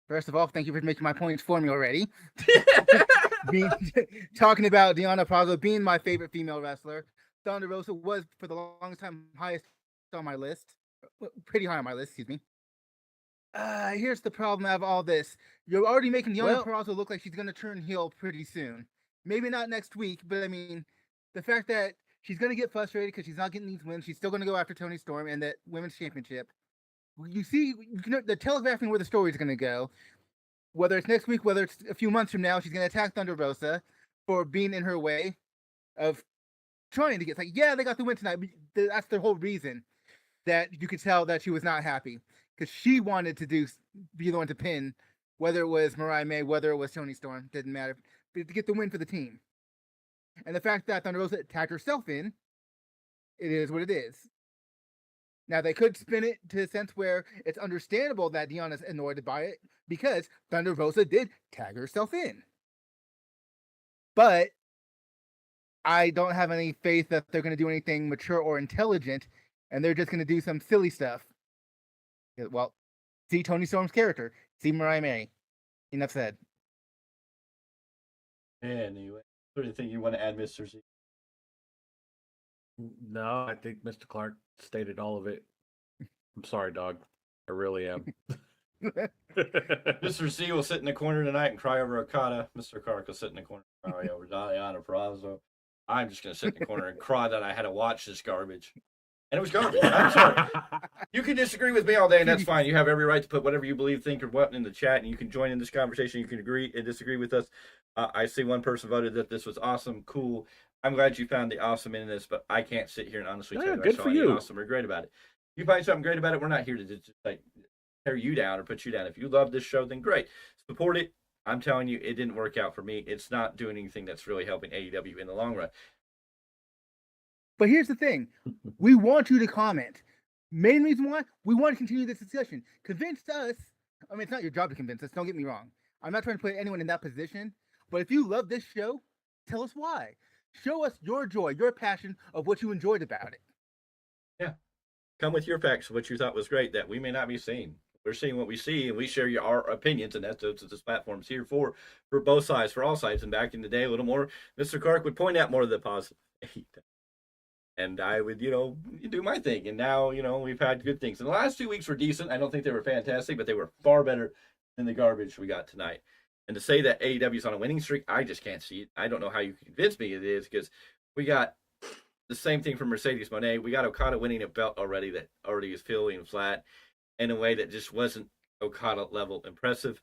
first of all, thank you for making my points for me already. Talking about Deonna Purrazzo being my favorite female wrestler, Thunder Rosa was for the longest time highest on my list, pretty high on my list. Excuse me. Here's the problem of all this: you're already making Deonna Purrazzo look like she's gonna turn heel pretty soon. Maybe not next week, but I mean, the fact that she's gonna get frustrated because she's not getting these wins, she's still gonna go after Toni Storm and that women's championship. You see, they're telegraphing where the story's gonna go. Whether it's next week, whether it's a few months from now, she's gonna attack Thunder Rosa for being in her way of trying to get. It's like, yeah, they got the win tonight, but that's their whole reason. That you could tell that she was not happy because she wanted to be the one to pin, whether it was Mariah May, whether it was Toni Storm, didn't matter, but to get the win for the team. And the fact that Thunder Rosa tagged herself in, it is what it is. Now they could spin it to a sense where it's understandable that Deonna's annoyed by it because Thunder Rosa did tag herself in. But I don't have any faith that they're going to do anything mature or intelligent. And they're just going to do some silly stuff. Well, see Toni Storm's character. See Mariah May. Enough said. Anyway, anything you want to add, Mr. Z? No, I think Mr. Clarke stated all of it. I'm sorry, dog. I really am. Mr. Z will sit in the corner tonight and cry over Okada. Mr. Clarke will sit in the corner and cry over Deonna Purrazzo. I'm just going to sit in the corner and cry that I had to watch this garbage. And it was garbage. I'm sorry. You can disagree with me all day, and that's fine. You have every right to put whatever you believe, think, or what in the chat, and you can join in this conversation. You can agree and disagree with us. I see one person voted that this was awesome, cool. I'm glad you found the awesome in this, but I can't sit here and honestly tell you I saw anything awesome or great about it. If you find something great about it, we're not here to just like tear you down or put you down. If you love this show, then great. Support it. I'm telling you, it didn't work out for me. It's not doing anything that's really helping AEW in the long run. But here's the thing. We want you to comment. Main reason why, we want to continue this discussion. Convince us. I mean, it's not your job to convince us. Don't get me wrong. I'm not trying to put anyone in that position. But if you love this show, tell us why. Show us your joy, your passion of what you enjoyed about it. Yeah. Come with your facts of what you thought was great that we may not be seeing. We're seeing what we see, and we share our opinions, and that's what this platform's here for both sides, for all sides. And back in the day, a little more, Mr. Clarke would point out more of the positive. and I would, do my thing. And now, we've had good things. And the last 2 weeks were decent. I don't think they were fantastic, but they were far better than the garbage we got tonight. And to say that AEW is on a winning streak, I just can't see it. I don't know how you can convince me it is, because we got the same thing from Mercedes Moné. We got Okada winning a belt already that already is feeling flat in a way that just wasn't Okada level impressive.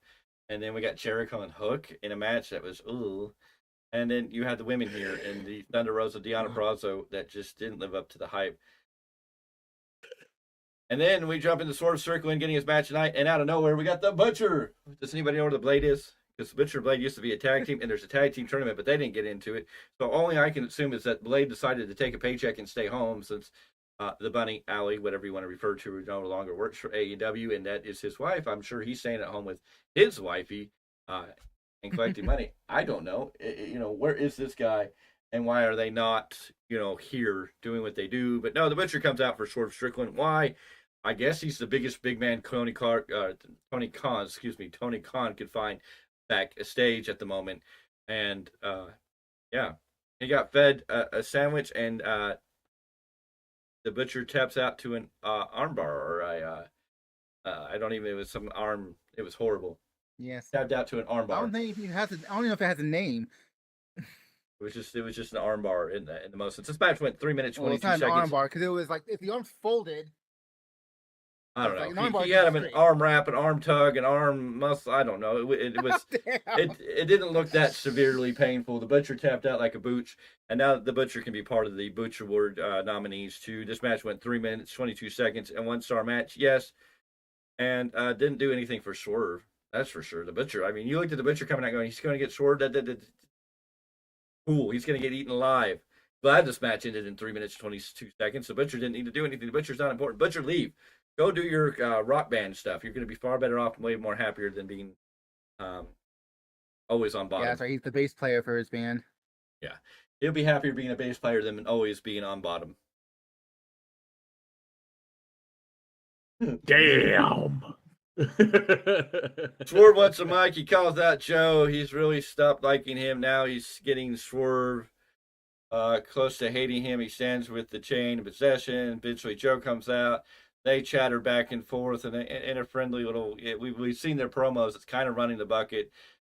And then we got Jericho and Hook in a match that was, ooh. And then you had the women here in the Thunder Rosa, Deonna Purrazzo, that just didn't live up to the hype. And then we jump into Swerve Strickland getting his match tonight, and out of nowhere, we got the Butcher. Does anybody know where the Blade is? Because Butcher Blade used to be a tag team, and there's a tag team tournament, but they didn't get into it. So only I can assume is that Blade decided to take a paycheck and stay home, since the Bunny Alley, whatever you want to refer to, no longer works for AEW, and that is his wife. I'm sure he's staying at home with his wifey and collecting money. I don't know. Where is this guy, and why are they not, here doing what they do? But no, the Butcher comes out for Swerve Strickland. Why? I guess he's the biggest big man Tony Khan could find backstage at the moment. And he got fed a sandwich, and the Butcher taps out to an armbar, or I don't even, it was some arm, it was horrible. Yes. Tapped out to an armbar. I don't know if it has a name. It was just an armbar in the most. Since this match went 3 minutes 22 it's not seconds. An armbar, because it was like if the arm's folded. I don't know. He had him an arm wrap, an arm tug, an arm muscle. I don't know. It was. It didn't look that severely painful. The Butcher tapped out like a booch, and now the Butcher can be part of the Butch Award nominees too. This match went 3 minutes 22 seconds, and 1-star match, yes, and didn't do anything for Swerve. That's for sure. The Butcher. I mean, you looked at the Butcher coming out, going, he's going to get swerved. Cool. He's going to get eaten alive. Glad this match ended in 3 minutes 22 seconds. The Butcher didn't need to do anything. The Butcher's not important. Butcher, leave. Go do your rock band stuff. You're going to be far better off and way more happier than being always on bottom. Yeah, that's right. He's the bass player for his band. Yeah. He'll be happier being a bass player than always being on bottom. Damn. Swerve wants a mic. He calls out Joe. He's really stopped liking him. Now he's getting Swerve close to hating him. He stands with the chain of possession. Eventually Joe comes out. They chatter back and forth in a friendly little. We've seen their promos. It's kind of running the bucket.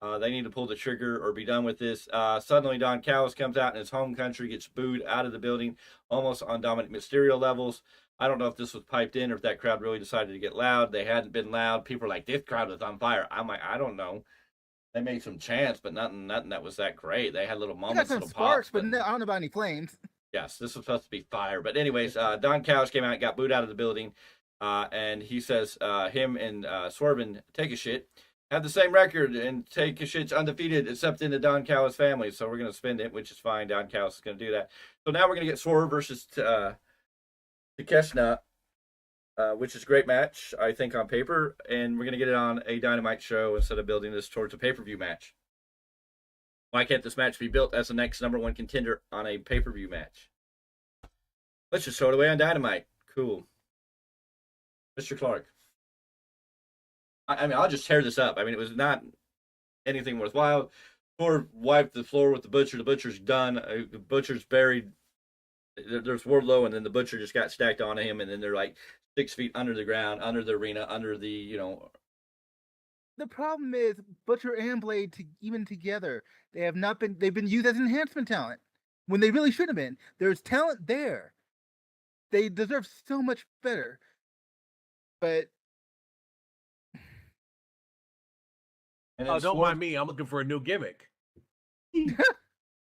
They need to pull the trigger or be done with this. Suddenly, Don Callis comes out in his home country, gets booed out of the building, almost on Dominic Mysterio levels. I don't know if this was piped in or if that crowd really decided to get loud. They hadn't been loud. People were like, this crowd is on fire. I'm like, I don't know. They made some chants, but nothing that was that great. They had little moments, little sparks, but I don't know about any flames. Yes, this was supposed to be fire. But anyways, Don Callis came out, got booed out of the building, and he says him and Swerve Take a Shit have the same record, and Take a Shit's undefeated except in the Don Callis family. So we're going to spend it, which is fine. Don Callis is going to do that. So now we're going to get Swerve versus Takeshita, which is a great match, I think, on paper. And we're going to get it on a Dynamite show instead of building this towards a pay-per-view match. Why can't this match be built as the next number one contender on a pay-per-view match? Let's just throw it away on Dynamite. Cool. Mr. Clarke. I mean, I'll just tear this up. I mean, it was not anything worthwhile. Swerve wiped the floor with the Butcher. The Butcher's done. The Butcher's buried. There's Wardlow, and then the Butcher just got stacked onto him, and then they're like 6 feet under the ground, under the arena, under the, The problem is Butcher and Blade even together, they've been used as enhancement talent when they really should have been. There's talent there. They deserve so much better. But don't mind me. I'm looking for a new gimmick.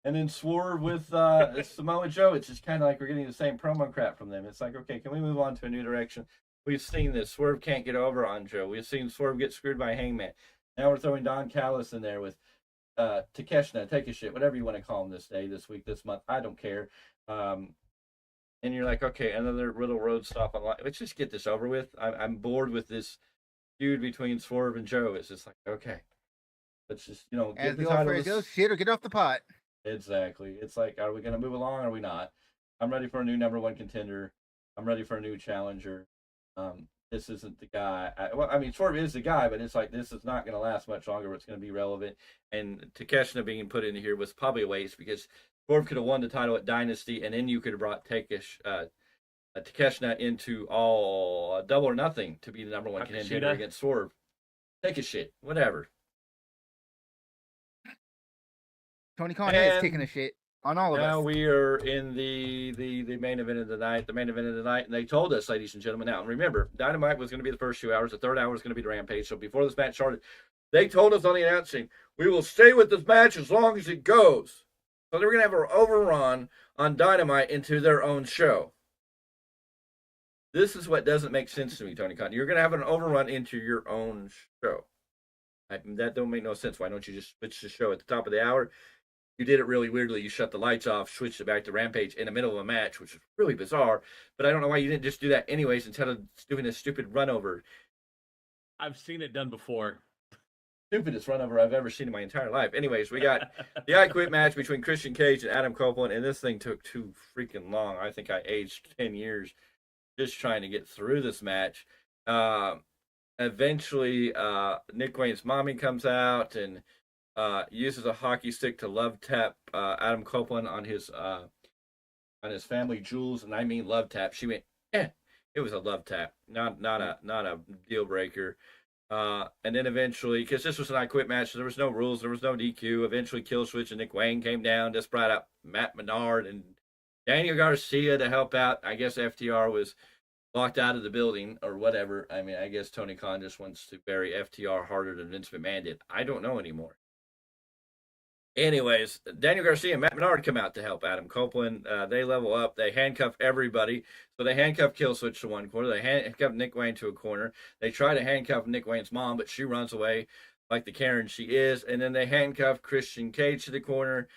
And then Swerve with Samoa Joe. It's just kind of like we're getting the same promo crap from them. It's like, okay, can we move on to a new direction? We've seen this. Swerve can't get over on Joe. We've seen Swerve get screwed by Hangman. Now we're throwing Don Callis in there with Takeshita, Take a Shit, whatever you want to call him this day, this week, this month. I don't care. And you're like, okay, another little road stop online. Let's just get this over with. I'm bored with this feud between Swerve and Joe. It's just like, okay, let's just, as the old phrase goes, shit or get off the pot. Exactly. It's like, are we going to move along or are we not? I'm ready for a new number one contender. I'm ready for a new challenger. This isn't the guy. Swerve is the guy, but it's like, this is not going to last much longer. It's going to be relevant. And Takeshita being put in here was probably a waste because Swerve could have won the title at Dynasty, and then you could have brought Takeshita into all Double or Nothing to be the number one contender against Swerve. Take a shit, whatever. Tony Khan is taking a shit on all of us. Now we are in the main event of the night. The main event of the night, and they told us, ladies and gentlemen. Now, remember, Dynamite was going to be the first 2 hours. The third hour was going to be the Rampage. So before this match started, they told us on the announcing, we will stay with this match as long as it goes. So they were going to have an overrun on Dynamite into their own show. This is what doesn't make sense to me, Tony Khan. You're going to have an overrun into your own show. That don't make no sense. Why don't you just switch the show at the top of the hour? You did it really weirdly. You shut the lights off, switched it back to Rampage in the middle of a match, which is really bizarre. But I don't know why you didn't just do that anyways instead of doing this stupid run over. I've seen it done before. Stupidest run over I've ever seen in my entire life. Anyways, we got the I Quit match between Christian Cage and Adam Copeland, and this thing took too freaking long. I think I aged 10 years just trying to get through this match. Eventually, Nick Wayne's mommy comes out and uses a hockey stick to love tap Adam Copeland on his family jewels, and I mean love tap. She went, it was a love tap, not a deal breaker. And then eventually, because this was an I Quit match, so there was no rules, there was no DQ. Eventually, Killswitch and Nick Wayne came down, just brought out Matt Menard and Daniel Garcia to help out. I guess FTR was locked out of the building or whatever. I mean, I guess Tony Khan just wants to bury FTR harder than Vince McMahon did. I don't know anymore. Anyways, Daniel Garcia and Matt Menard come out to help Adam Copeland. They level up. They handcuff everybody. So they handcuff Killswitch to one corner. They handcuff Nick Wayne to a corner. They try to handcuff Nick Wayne's mom, but she runs away like the Karen she is. And then they handcuff Christian Cage to the corner.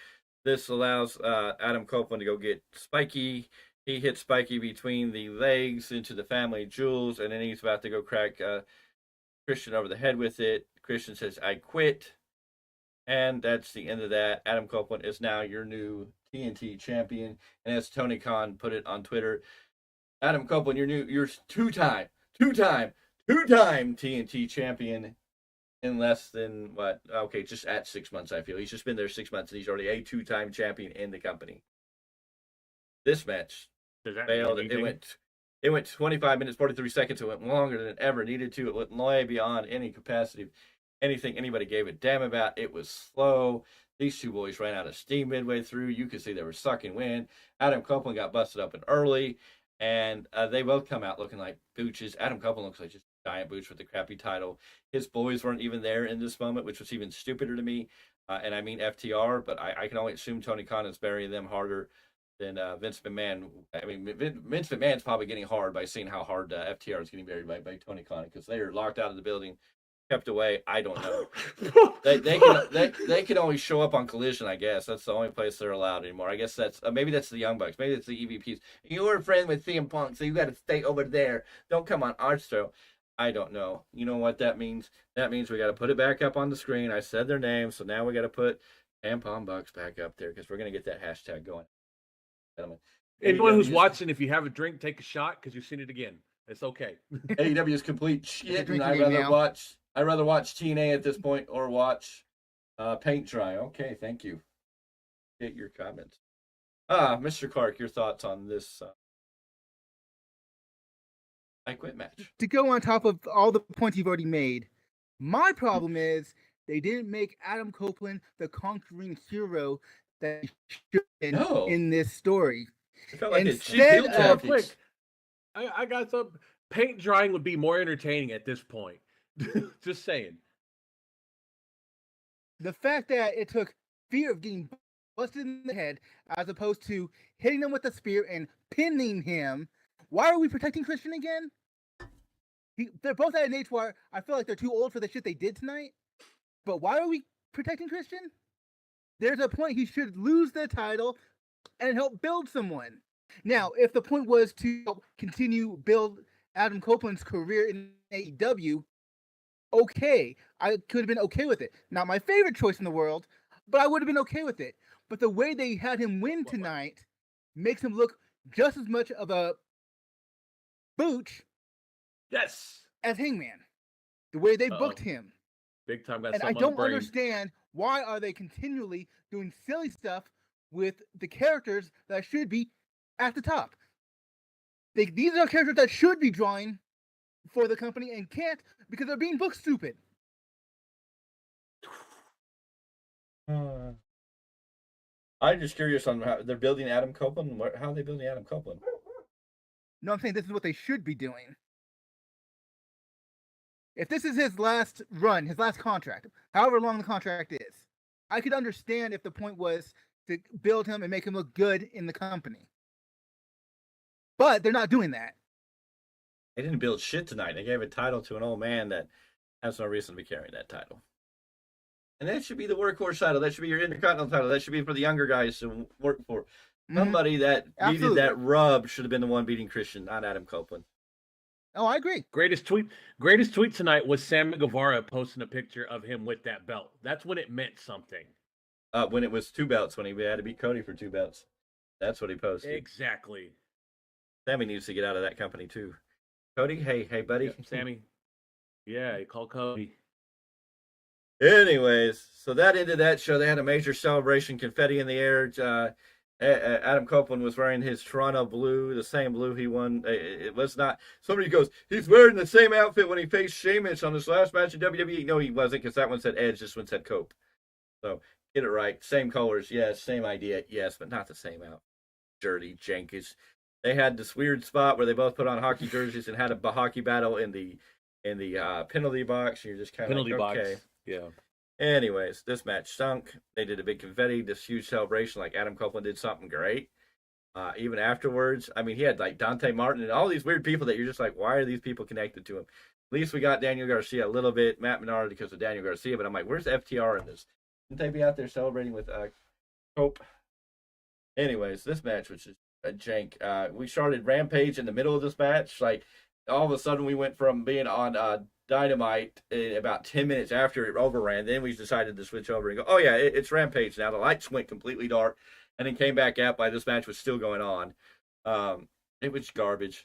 This allows Adam Copeland to go get Spiky. He hits Spiky between the legs into the family jewels, and then he's about to go crack Christian over the head with it. Christian says, I quit. And that's the end of that. Adam Copeland is now your new TNT champion. And as Tony Khan put it on Twitter, Adam Copeland, you're two-time TNT champion in less than what? Okay, just at 6 months, I feel. He's just been there 6 months, and he's already a two-time champion in the company. This match failed. It went 25 minutes, 43 seconds. It went longer than it ever needed to. It went way beyond any capacity of anything anybody gave a damn about. It was slow. These two boys ran out of steam midway through. You could see they were sucking wind. Adam Copeland got busted up early, and they both come out looking like booches. Adam Copeland looks like just a giant booch with the crappy title. His boys weren't even there in this moment, which was even stupider to me. And I mean FTR, but I can only assume Tony Khan is burying them harder than Vince McMahon. I mean, Vince McMahon's probably getting hard by seeing how hard FTR is getting buried by Tony Khan, because they are locked out of the building, kept away. I don't know. they can only show up on Collision, I guess. That's the only place they're allowed anymore. I guess that's maybe that's the Young Bucks. Maybe it's the EVPs. You were a friend with CM Punk, so you got to stay over there. Don't come on our show. I don't know. You know what that means? That means we got to put it back up on the screen. I said their name, so now we got to put Tampon Bucks back up there, because we're going to get that hashtag going. Gentlemen. Anyone who's watching, if you have a drink, take a shot, because you've seen it again. It's okay. AEW is complete shit, and I'd rather watch TNA at this point or watch paint dry. Okay, thank you. Get your comments. Mr. Clarke, your thoughts on this I Quit match? To go on top of all the points you've already made, my problem is they didn't make Adam Copeland the conquering hero that he should in this story. I felt like Instead of quick, I got some paint drying would be more entertaining at this point. Just saying. The fact that it took fear of getting busted in the head as opposed to hitting him with a spear and pinning him. Why are we protecting Christian again? They're both at an age where I feel like they're too old for the shit they did tonight. But why are we protecting Christian? There's a point he should lose the title and help build someone. Now, if the point was to help continue build Adam Copeland's career in AEW, okay, I could have been okay with it. Not my favorite choice in the world, but I would have been okay with it. But the way they had him win tonight makes him look just as much of a booch yes, as Hangman. The way they booked him. Big time got and I don't understand why are they continually doing silly stuff with the characters that should be at the top. These are characters that should be drawing for the company and can't because they're being booked stupid. I'm just curious on how they're building Adam Copeland. How are they building Adam Copeland? No, I'm saying this is what they should be doing. If this is his last run, his last contract, however long the contract is, I could understand if the point was to build him and make him look good in the company. But they're not doing that. They didn't build shit tonight. They gave a title to an old man that has no reason to be carrying that title. And that should be the workhorse title. That should be your Intercontinental title. That should be for the younger guys to work for. Somebody that needed that rub should have been the one beating Christian, not Adam Copeland. Oh, I agree. Greatest tweet tonight was Sammy Guevara posting a picture of him with that belt. That's when it meant something. When it was 2 belts, when he had to beat Cody for 2 belts. That's what he posted. Exactly. Sammy needs to get out of that company too. Cody, hey, buddy. Yep, Sammy. Yeah, he called Cody. Anyways, so that ended that show. They had a major celebration, confetti in the air. Adam Copeland was wearing his Toronto blue, the same blue he won. It was not. Somebody goes, he's wearing the same outfit when he faced Sheamus on his last match in WWE. No, he wasn't, because that one said Edge, this one said Cope. So get it right. Same colors, yes. Same idea, yes, but not the same outfit. Dirty Jenkins. They had this weird spot where they both put on hockey jerseys and had a hockey battle in the penalty box. You're just kind of penalty like, okay. box. Yeah. Anyways, this match stunk. They did a big confetti, this huge celebration, like Adam Copeland did something great. Even afterwards, I mean, he had like Dante Martin and all these weird people that you're just like, why are these people connected to him? At least we got Daniel Garcia a little bit, Matt Menard because of Daniel Garcia, but I'm like, where's FTR in this? Didn't they be out there celebrating with Cope? Anyways, this match was just a jank. We started Rampage in the middle of this match. Like, all of a sudden we went from being on Dynamite in about 10 minutes after it overran. Then we decided to switch over and go, oh yeah, it's Rampage now. The lights went completely dark and then came back out while this match was still going on. It was garbage.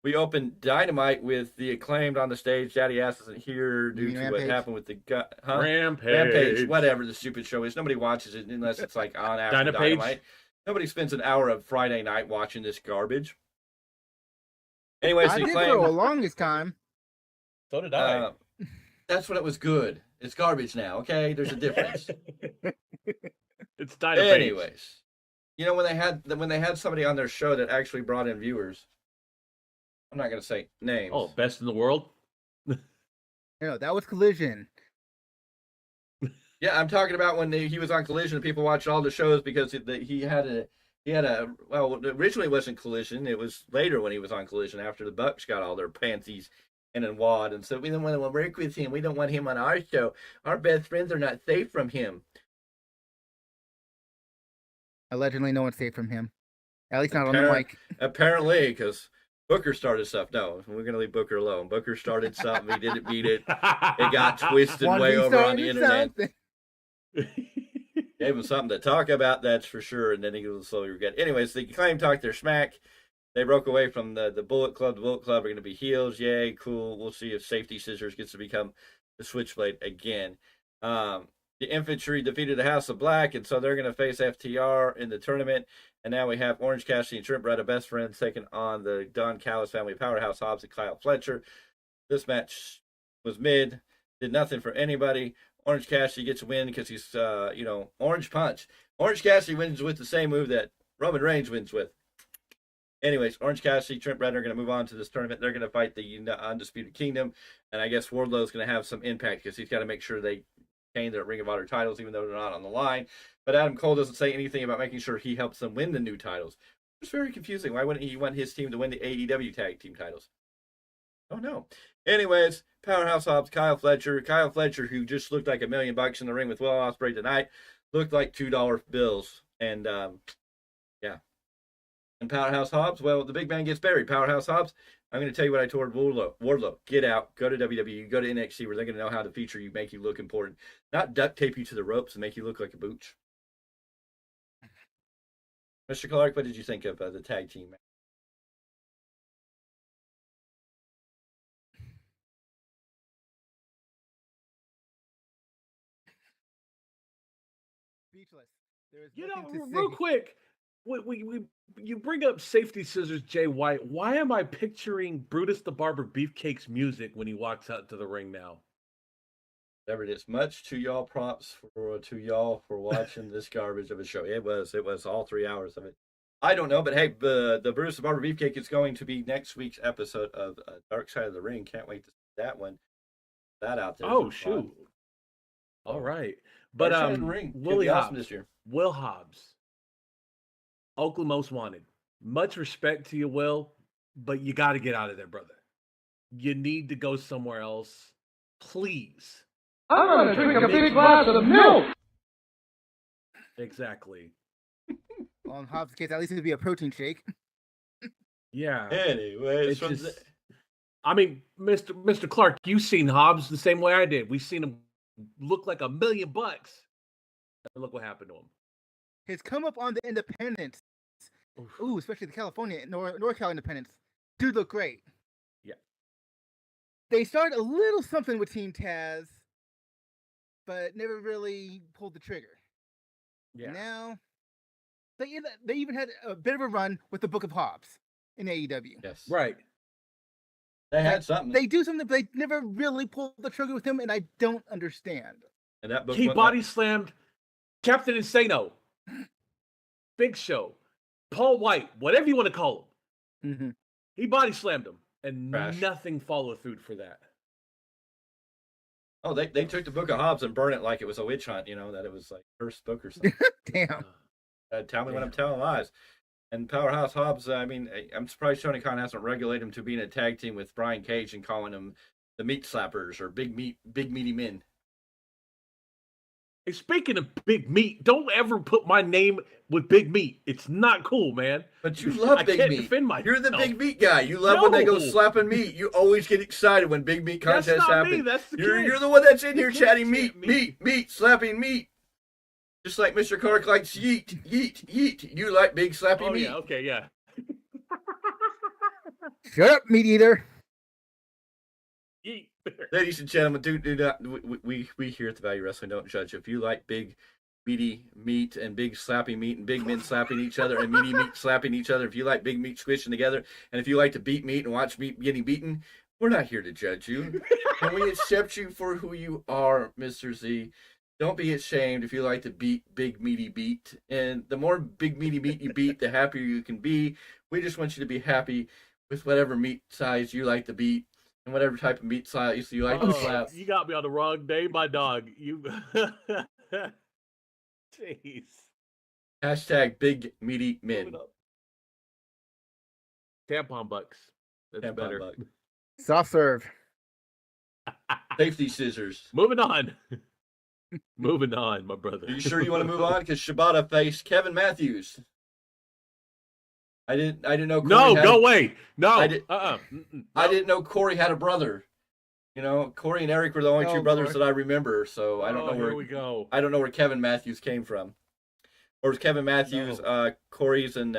We opened Dynamite with the Acclaimed on the stage. Daddy Ass isn't here due to what happened with the Rampage, whatever the stupid show is. Nobody watches it unless it's like on after Dynamite. Nobody spends an hour of Friday night watching this garbage. Anyways, I did for the longest time. So did I. That's when it was good. It's garbage now, okay? There's a difference. It's Dynamite. Anyways, you know, when they had somebody on their show that actually brought in viewers, I'm not going to say names. Oh, best in the world? No, that was Collision. Yeah, I'm talking about when he was on Collision and people watched all the shows because he had a well, originally it wasn't Collision. It was later when he was on Collision after the Bucks got all their panties and wad and said, we don't want to work with him. We don't want him on our show. Our best friends are not safe from him. Allegedly, no one's safe from him. At least not on the mic. Apparently, because Booker started stuff. No, we're going to leave Booker alone. Booker started something. He didn't beat it. It got twisted way over on the internet. Gave him something to talk about, that's for sure, and then he will slowly regret. Anyways, the Acclaim talked their smack. They broke away from the Bullet Club. The Bullet Club are going to be heels. Yay, cool. We'll see if Safety Scissors gets to become the Switchblade again. The Infantry defeated the House of Black, and so they're going to face FTR in the tournament. And now we have Orange Cassidy and Trent Beretta, best friends, taking on the Don Callis family, Powerhouse Hobbs and Kyle Fletcher. This match was mid, did nothing for anybody. Orange Cassidy gets a win because he's, Orange Punch. Orange Cassidy wins with the same move that Roman Reigns wins with. Anyways, Orange Cassidy, Trent Beretta are going to move on to this tournament. They're going to fight the Undisputed Kingdom. And I guess Wardlow's going to have some impact because he's got to make sure they retain their Ring of Honor titles, even though they're not on the line. But Adam Cole doesn't say anything about making sure he helps them win the new titles. It's very confusing. Why wouldn't he want his team to win the AEW tag team titles? Oh, no. Anyways, Powerhouse Hobbs, Kyle Fletcher, who just looked like $1 million in the ring with Will Ospreay tonight, looked like $2 bills. And, yeah. And Powerhouse Hobbs, well, the big man gets buried. Powerhouse Hobbs, I'm going to tell you what I told Wardlow. Get out, go to WWE, go to NXT, where they're going to know how to feature you, make you look important. Not duct tape you to the ropes and make you look like a booch. Mr. Clarke, what did you think of the tag team match? Speechless. There is You nothing know, to real say. quick, you bring up Safety Scissors Jay White. Why am I picturing Brutus the Barber Beefcake's music when he walks out to the ring now? Whatever it is, much to y'all props to y'all for watching this garbage of a show. It was all 3 hours of it. I don't know, but hey, the Bruce the Barber Beefcake is going to be next week's episode of Dark Side of the Ring. Can't wait to see that one. That out there. Oh shoot! All right, but Dark Side of the Ring. Willie Awesome Hobbs this year. Will Hobbs, Oakland Most Wanted. Much respect to you, Will, but you got to get out of there, brother. You need to go somewhere else, please. I'm gonna drink a big glass of milk. Exactly. Well, in Hobbs' case, at least it'd be a protein shake. Yeah. Anyways, It's just, I mean, Mr. Clarke, you've seen Hobbs the same way I did. We've seen him look like $1 million. And look what happened to him. His come up on the independents, ooh, especially the California, NorCal independents, dude look great. Yeah. They started a little something with Team Taz, but never really pulled the trigger. Yeah. And now, they even had a bit of a run with the Book of Hobbs in AEW. Yes. Right. They had something. They do something, but they never really pulled the trigger with him, and I don't understand. And that book He went body slammed Captain Insano, Big Show, Paul White, whatever you want to call him. Mm-hmm. He body slammed him, and Trash. nothing followed through for that. Oh, they took the Book of Hobbs and burned it like it was a witch hunt, that it was like cursed book or something. Damn. Tell me when I'm telling lies. And Powerhouse Hobbs, I mean, I'm surprised Tony Khan hasn't regulated him to being a tag team with Brian Cage and calling him the Meat Slappers or Big Meaty Men. Hey, speaking of Big Meat, don't ever put my name with Big Meat. It's not cool, man. But you love I Big can't Meat. defend myself. You're the Big Meat guy. You love when they go No. slapping meat. You always get excited when Big Meat That's contests not happen. me. That's the You're kid. the one that's in here The chatting kid's meat, slapping meat. Just like Mr. Clarke likes yeet. You like big slappy Oh meat. yeah, okay, yeah. Shut up, meat eater. Yeet. Ladies and gentlemen, do not we here at the Value Wrestling don't judge. If you like big meaty meat and big slappy meat and big men slapping each other and meaty meat slapping each other, if you like big meat squishing together, and if you like to beat meat and watch meat getting beaten, we're not here to judge you. And we accept you for who you are, Mr. Z. Don't be ashamed if you like to beat big meaty beat. And the more big meaty meat you beat, the happier you can be. We just want you to be happy with whatever meat size you like to beat and whatever type of meat size you like to slap. You got me on the wrong day, my dog. You jeez. Hashtag big meaty men. Move it up. Tampon bucks. That's Tampon better. buck. Soft serve. Safety scissors. Moving on. Moving on, my brother. Are you sure you want to move on? Because Shibata faced Kevin Matthews. I didn't know. No, Corey go away. No. I did- No. I didn't know Corey had a brother. Corey and Eric were the only two brothers Lord. that I remember. So I don't know Here where we go. I don't know where Kevin Matthews came from. Or was Kevin Matthews Corey's and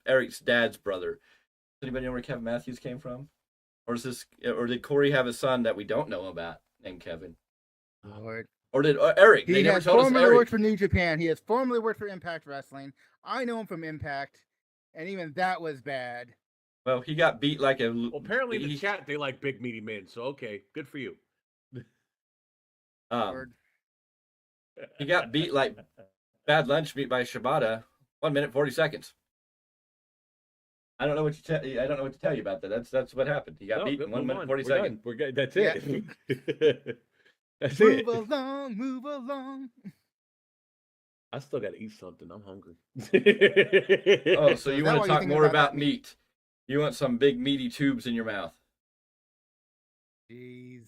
Eric's dad's brother? Does anybody know where Kevin Matthews came from? Or did Corey have a son that we don't know about named Kevin? Lord. Or did Eric? He They never has told us formerly Eric. worked for New Japan. He has formerly worked for Impact Wrestling. I know him from Impact, and even that was bad. Well, he got beat like a. Well, apparently in the he- chat they like big meaty men, so okay, good for you. Lord. He got beat like bad lunch meat by Shibata. 1 minute 40 seconds. I don't know what I don't know what to tell you about that. That's what happened. He got No, beaten move 1 minute on. 40 We're seconds. done. We're good. That's Yeah. it. That's Move it. along, move along. I still got to eat something. I'm hungry. Oh, so you that want why to you talk think more about about that meat? You want some big meaty tubes in your mouth? Jeez.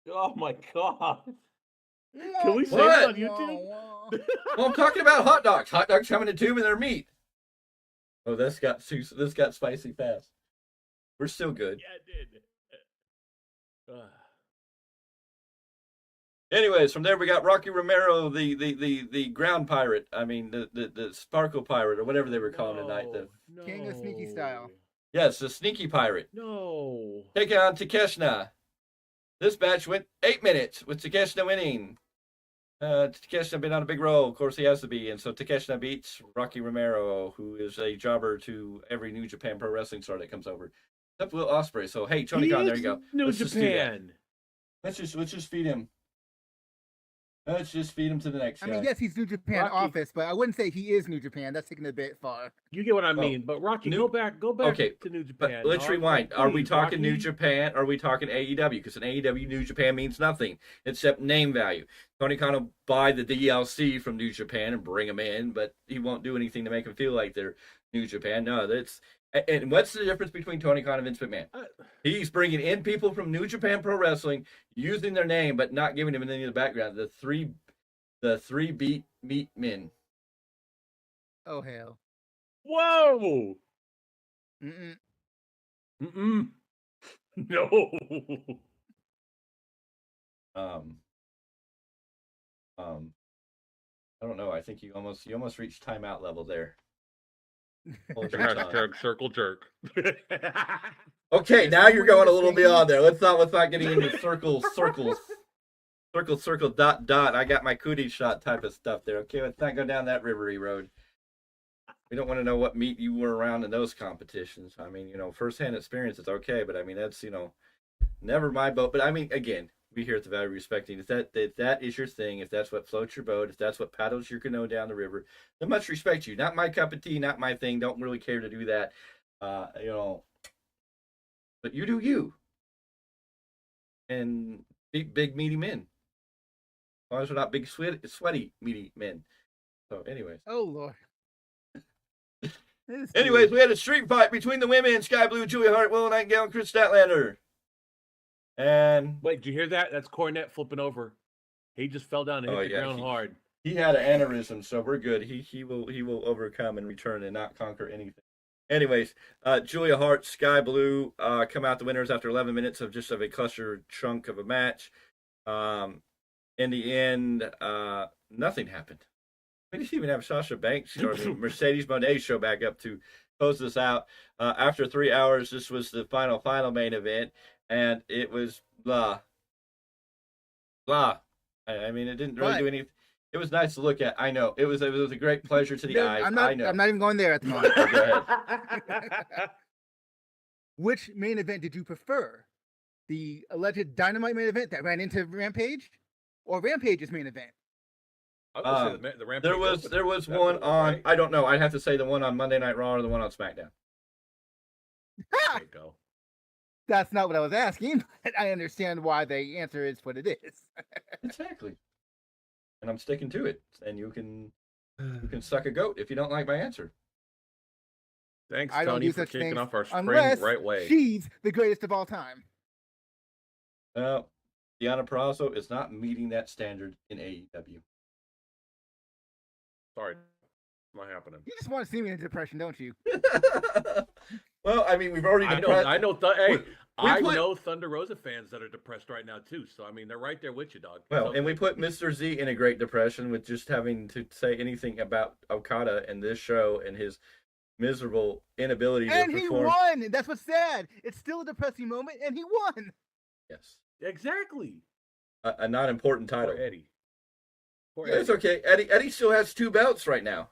Oh my god. Can we say What? that on YouTube? Well, I'm talking about hot dogs. Hot dogs come in a tube and they're meat. Oh, this got spicy fast. We're still good. Yeah, it did. Anyways, from there we got Rocky Romero, the ground pirate. I mean, the sparkle pirate or whatever they were calling tonight. No. King of Sneaky Style. Yes, the sneaky pirate. No. Taking on Takeshita. This match went 8 minutes with Takeshita winning. Takeshita been on a big roll. Of course, he has to be. And so Takeshita beats Rocky Romero, who is a jobber to every New Japan Pro Wrestling star that comes over. Except Will Ospreay. So, hey, Tony Khan, there you go. New Let's just do that. Japan. Let's just feed him. Let's just feed him to the next guy. I mean, yes, he's New Japan Rocky. office, but I wouldn't say he is New Japan. That's taking it a bit far. You get what I Well, mean. But Rocky, New- go back Okay, to New But Japan. let's All right, rewind. Are we please, talking New Rocky. Japan? Or are we talking AEW? Because in AEW, New Japan means nothing except name value. Tony Khan will buy the DLC from New Japan and bring them in, but he won't do anything to make them feel like they're New Japan. No, that's. And what's the difference between Tony Khan and Vince McMahon? He's bringing in people from New Japan Pro Wrestling, using their name, but not giving them any of the background. The three beat meat men. Oh, hell. Whoa! Mm-mm. Mm-mm. No. I don't know. I think you almost reached timeout level there. Hold your tongue. Hashtag circle jerk. Okay, now you're going a little beyond there. Let's not getting into circle, dot. I got my cootie shot type of stuff there. Okay, let's not go down that rivery road. We don't want to know what meat you were around in those competitions. I mean, firsthand experience is okay, but I mean, that's, never my boat. But I mean, again, we here at the Value Respecting, if that is your thing, if that's what floats your boat, if that's what paddles your canoe down the river, then much respect you. Not my cup of tea, not my thing. Don't really care to do that. But you do you. And big meaty men. As long as they're not big sweaty meaty men. So anyways. Oh, Lord. Anyways, we had a street fight between the women, Sky Blue, Julia Hart, Willow Nightingale, and Chris Statlander. And Wait, did you hear that? That's Cornette flipping over. He just fell down and hit the ground hard. He had an aneurysm, so we're good. He will overcome and return and not conquer anything. Anyways, Julia Hart, Sky Blue come out the winners after 11 minutes of a cluster chunk of a match. In the end, nothing happened. We didn't even have Sasha Banks or the Mercedes Moné show back up to close this out. After 3 hours, this was the final main event, and it was blah. I mean, it didn't really do anything. It was nice to look at. I know. It was a great pleasure to the eyes. I know. I'm not even going there at the moment. Go ahead. Which main event did you prefer? The alleged Dynamite main event that ran into Rampage, or Rampage's main event? The Rampage There was one on. Right? I don't know. I'd have to say the one on Monday Night Raw or the one on SmackDown. There you go. That's not what I was asking. But I understand why the answer is what it is. Exactly. And I'm sticking to it. And you can suck a goat if you don't like my answer. Thanks, I don't Tony, do for such kicking things off our spring unless right way. She's the greatest of all time. Deonna Purrazzo is not meeting that standard in AEW. Sorry, it's not happening. You just want to see me in a depression, don't you? Well, I mean, we've already. I know. I know Thunder Rosa fans that are depressed right now too. So I mean, they're right there with you, dog. Well, and we put Mr. Z in a great depression with just having to say anything about Okada and this show and his miserable inability to perform. And he won. That's what's sad. It's still a depressing moment, and he won. Yes, exactly. A not important title. Poor Eddie. It's okay. Eddie still has 2 belts right now,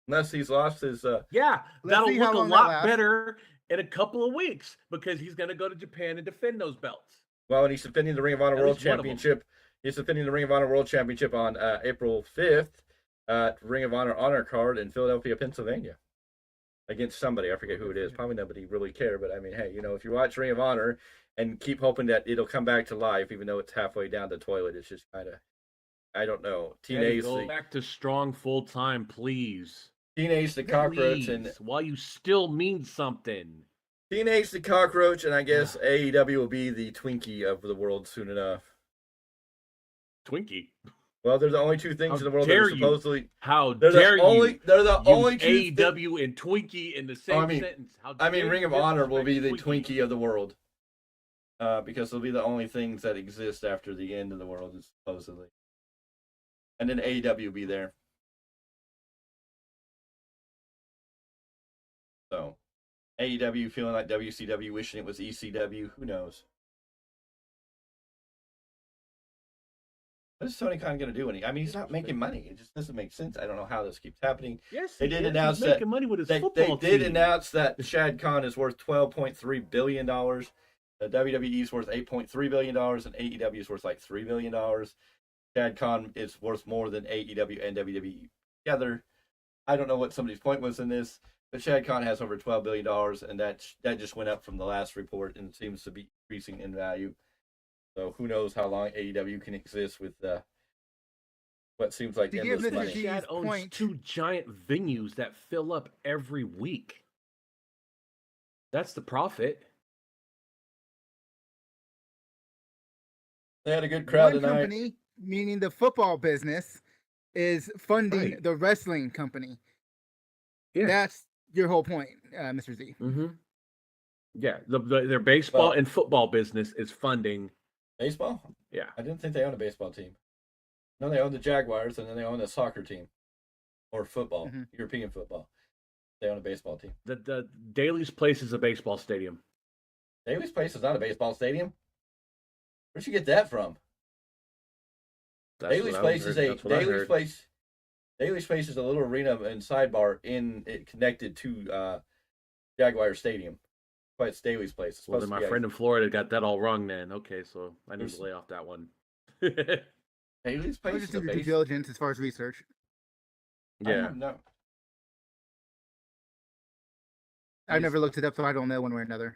unless he's lost his. Yeah, Let's that'll see how look a long that lot lasts. better in a couple of weeks because he's going to go to Japan and defend those belts. Well, and he's defending the Ring of Honor At World least one of them. Championship. He's defending the Ring of Honor World Championship on April 5th at Ring of Honor card in Philadelphia, Pennsylvania, against somebody. I forget who it is. Probably nobody really care, but I mean, hey, if you watch Ring of Honor and keep hoping that it'll come back to life, even though it's halfway down the toilet, it's just kind of, I don't know. Eddie, go back to strong full time, please. Teenage the Cockroach, Please, and while you still mean something. Teenage the Cockroach, and I guess AEW will be the Twinkie of the world soon enough. Twinkie. Well, they're the only 2 things How in the world that dare are supposedly. How They're dare the only. you? They're the only use 2 AEW and Twinkie in the same sentence. How dare Ring you of Honor will be the disrespect Twinkie of the world. Because they'll be the only things that exist after the end of the world, supposedly. And then AEW will be there. So, AEW feeling like WCW, wishing it was ECW. Who knows? What is Tony Khan going to do? I mean, he's not making money. It just doesn't make sense. I don't know how this keeps happening. Yes, they did announce he's making money with his football they did team. announce that Shad Khan is worth $12.3 billion. WWE is worth $8.3 billion, and AEW is worth like $3 billion. Shad Khan is worth more than AEW and WWE together. I don't know what somebody's point was in this, but Shad Khan has over $12 billion, and that just went up from the last report and seems to be increasing in value. So who knows how long AEW can exist with what seems like endless money. Shad owns 2 giant venues that fill up every week. That's the profit. They had a good crowd One tonight. company, meaning the football business, is funding the wrestling company. Yeah. That's your whole point, Mr. Z. Mm-hmm. Yeah, their baseball and football business is funding. Baseball? Yeah. I didn't think they owned a baseball team. No, they own the Jaguars, and then they own a soccer team. Or football, European football. They own a baseball team. The Daly's Place is a baseball stadium. Daly's Place is not a baseball stadium? Where'd you get that from? Daly's Place is Daly's Place is a little arena and sidebar connected to Jaguar Stadium. But it's Daly's Place. Well, then my friend in Florida got that all wrong. Then okay, so I need to lay off that one. Daly's Place. Just do your due diligence as far as research. Yeah. No. I've never looked it up, so I don't know one way or another.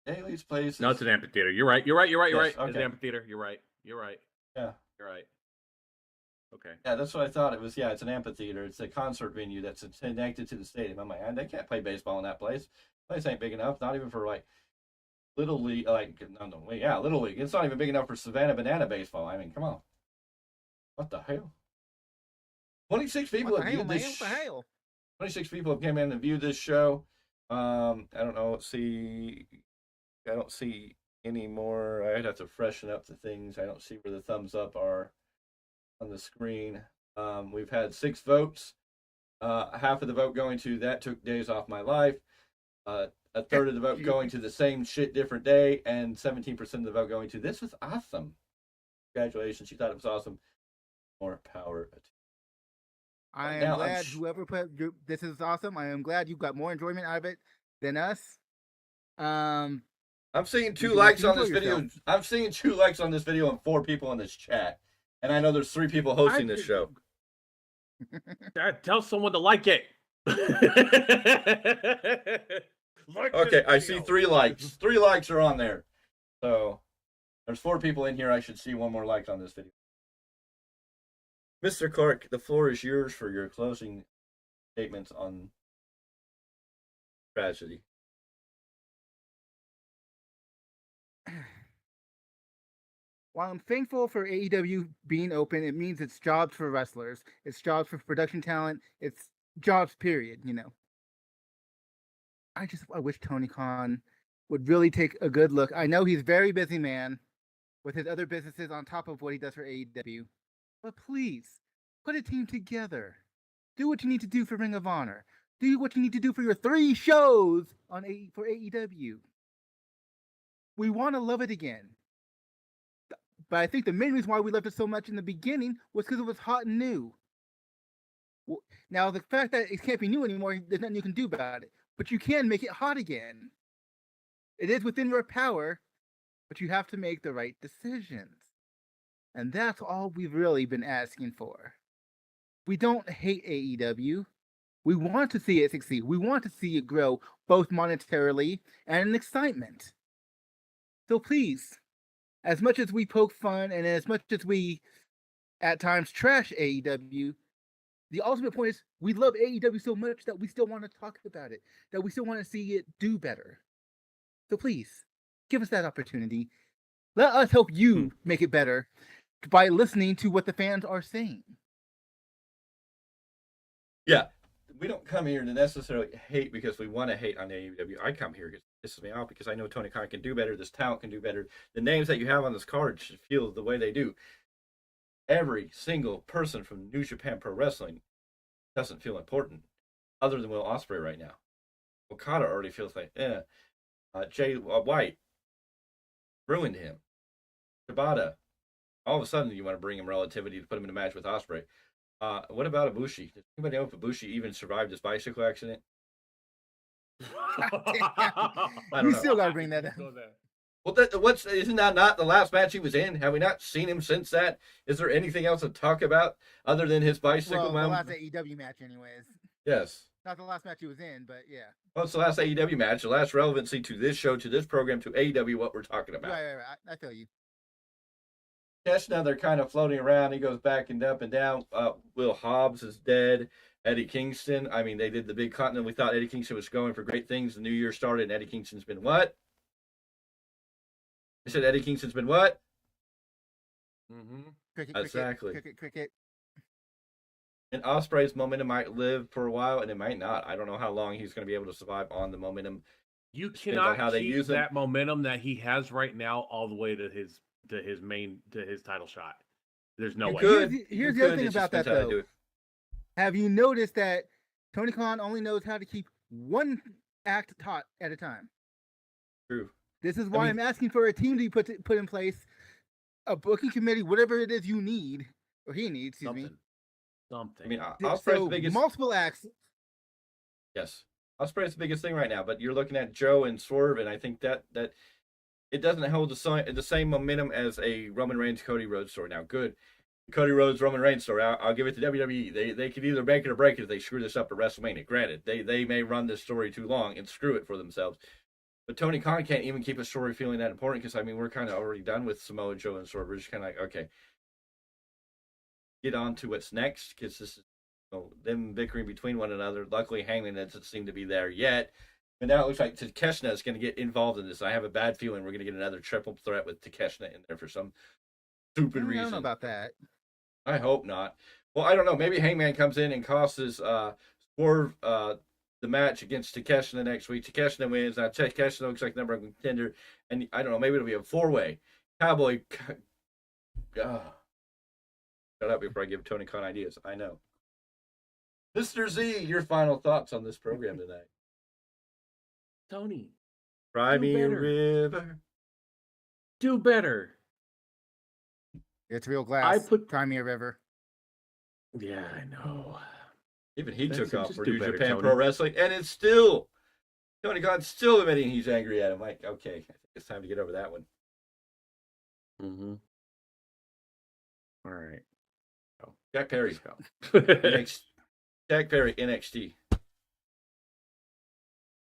Daly's Place. No, it's an amphitheater. You're right. Okay. It's an amphitheater. You're right. Yeah. You're right. Okay. Yeah, that's what I thought it was. Yeah, it's an amphitheater. It's a concert venue that's connected to the stadium. I'm like, they can't play baseball in that place. The place ain't big enough. Not even for like Little League. Little League. It's not even big enough for Savannah Banana baseball. I mean, come on. What the hell? 26 people have viewed this. What the hell? 26 people have come in and viewed this show. I don't know. I don't see any more. I'd have to freshen up the things. I don't see where the thumbs up are on the screen. We've had 6 votes. Half of the vote going to that took days off my life. A third of the vote going to the same shit, different day, and 17% of the vote going to this was awesome. Congratulations, you thought it was awesome. More power. I am glad whoever put this is awesome. I am glad you got more enjoyment out of it than us. I'm seeing 2 likes on this video. I'm seeing 2 likes on this video and 4 people in this chat. And I know there's 3 people hosting this show. Tell someone to like it. Okay, I see 3 likes. 3 likes are on there. So there's 4 people in here. I should see 1 more like on this video. Mr. Clarke, the floor is yours for your closing statements on tragedy. While I'm thankful for AEW being open, it means it's jobs for wrestlers. It's jobs for production talent. It's jobs, period, I wish Tony Khan would really take a good look. I know he's a very busy man with his other businesses on top of what he does for AEW. But please, put a team together. Do what you need to do for Ring of Honor. Do what you need to do for your 3 shows for AEW. We want to love it again. But I think the main reason why we loved it so much in the beginning was because it was hot and new. Now, the fact that it can't be new anymore, there's nothing you can do about it. But you can make it hot again. It is within your power, but you have to make the right decisions. And that's all we've really been asking for. We don't hate AEW. We want to see it succeed. We want to see it grow, both monetarily and in excitement. So please, as much as we poke fun and as much as we at times trash AEW, the ultimate point is we love AEW so much that we still want to talk about it, that we still want to see it do better. So please, give us that opportunity. Let us help you make it better by listening to what the fans are saying. Yeah, we don't come here to necessarily hate because we want to hate on AEW. I come here because it pisses me off because I know Tony Khan can do better. This talent can do better. The names that you have on this card should feel the way they do. Every single person from New Japan Pro Wrestling doesn't feel important, other than Will Ospreay right now. Okada already feels like, Jay White ruined him. Shibata, all of a sudden you want to bring him relativity to put him in a match with Ospreay. What about Ibushi? Does anybody know if Ibushi even survived his bicycle accident? I don't You know. still gotta bring that up. Well, isn't that not the last match he was in? Have we not seen him since that? Is there anything else to talk about other than his bicycle? Well, the last AEW match, anyways. Yes. Not the last match he was in, but yeah. Well, it's the last AEW match, the last relevancy to this show, to this program, to AEW, what we're talking about. Right. I feel you. Yes, now they're kind of floating around. He goes back and up and down. Will Hobbs is dead. Eddie Kingston. I mean, they did the big continent. We thought Eddie Kingston was going for great things. The new year started, and Eddie Kingston's been what? I said Eddie Kingston's been what? Mm-hmm. Cricket, Exactly. Cricket. And Ospreay's momentum might live for a while, and it might not. I don't know how long he's going to be able to survive on the momentum. You Depends on cannot how they keep use him. that momentum that he has right now all the way to his title shot. There's no You way. could. Here's You the other could. thing It just about that, depends how they though. do it. Have you noticed that Tony Khan only knows how to keep one act taut at a time? True. This is why mean- I'm asking for a team to be put in place, a booking committee, whatever it is you need, or he needs, excuse me. Something. I mean, So, Ospreay's the biggest. multiple acts. Yes, Ospreay's the biggest thing right now. But you're looking at Joe and Swerve, and I think that it doesn't hold the same momentum as a Roman Reigns Cody Rhodes story. Now, good. Cody Rhodes Roman Reigns story. I'll give it to WWE. They could either make it or break it if they screw this up at WrestleMania. Granted, they may run this story too long and screw it for themselves. But Tony Khan can't even keep a story feeling that important because, I mean, we're kind of already done with Samoa Joe and Swerve. We're just kind of like, okay, get on to what's next because this is them bickering between one another. Luckily, Hangman doesn't seem to be there yet. And now it looks like Takeshita is going to get involved in this. I have a bad feeling we're going to get another triple threat with Takeshita in there for some stupid I reason. don't know about that. I hope not. Well, I don't know. Maybe Hangman comes in and costs Swerve the match against Takeshita next week. Takeshita wins. Now Takeshita looks like the number one contender, and I don't know. Maybe it'll be a four-way. Cowboy. Shut up before I give Tony Khan ideas. I know. Mr. Z, your final thoughts on this program tonight? Tony, Cry Do me a better. river. do better. It's real glass. I put- Cry me a river. Yeah, I know. Even he That's- took off just for do New better, Japan Tony. Pro Wrestling, and it's still Tony Khan's still admitting he's angry at him. Like, okay, I think it's time to get over that one. Mm-hmm. All right. Jack Perry, Let's go. NXT. Jack Perry, NXT.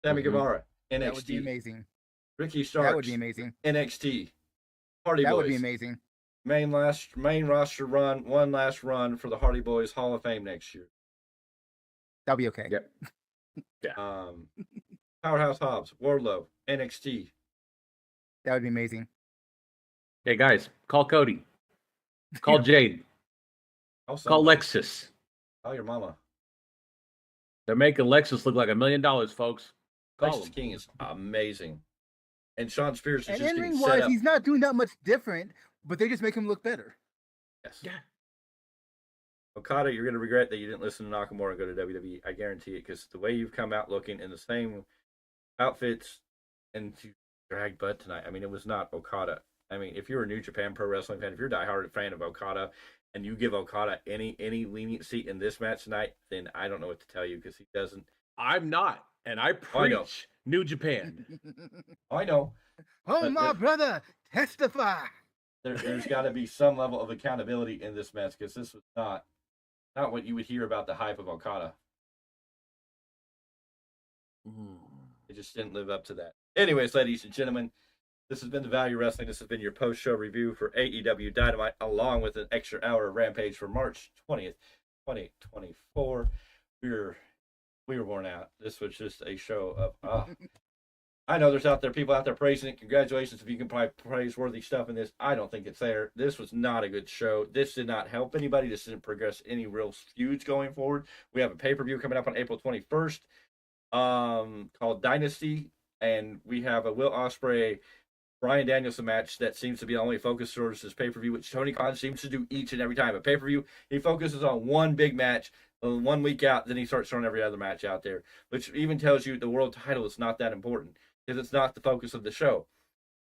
Sammy Mhm. Guevara, That would be NXT. amazing. Ricky Starks, That would be amazing. NXT. Hardy That Boys, would be amazing. main roster run, one last run for the Hardy Boys Hall of Fame next year. That'll be okay. Yep. Powerhouse Hobbs, Wardlow, NXT. That would be amazing. Hey guys, call Cody. Call Jade. Call Call somebody. Lexus. Call your mama. They're making Lexus look like $1 million, folks. Call Lexus him. King is amazing. And Sean Spears is And just in getting ring set wise, up. he's not doing that much different, but they just make him look better. Yes. Yeah. Okada, you're going to regret that you didn't listen to Nakamura and go to WWE. I guarantee it, because the way you've come out looking in the same outfits and you drag butt tonight. I mean, it was not Okada. I mean, if you're a New Japan Pro Wrestling fan, if you're a diehard fan of Okada, and you give Okada any leniency in this match tonight, then I don't know what to tell you, because he doesn't. I'm not. And I I know. preach New Japan. I know. Oh, But my brother, testify. There's got to be some level of accountability in this match, because this was not what you would hear about the hype of Okada. It just didn't live up to that. Anyways, ladies and gentlemen, this has been the Value Wrestling. This has been your post-show review for AEW Dynamite, along with an extra hour of Rampage for March 20th, 2024. We were worn out. This was just a show of I know there's people out there praising it. Congratulations if you can find praiseworthy stuff in this. I don't think it's there. This was not a good show. This did not help anybody. This didn't progress any real feuds going forward. We have a pay-per-view coming up on April 21st called Dynasty, and we have a Will Ospreay Bryan Danielson match that seems to be the only focus towards this pay-per-view, which Tony Khan seems to do each and every time. A pay-per-view, he focuses on one big match 1 week out, then he starts throwing every other match out there, which even tells you the world title is not that important, because it's not the focus of the show.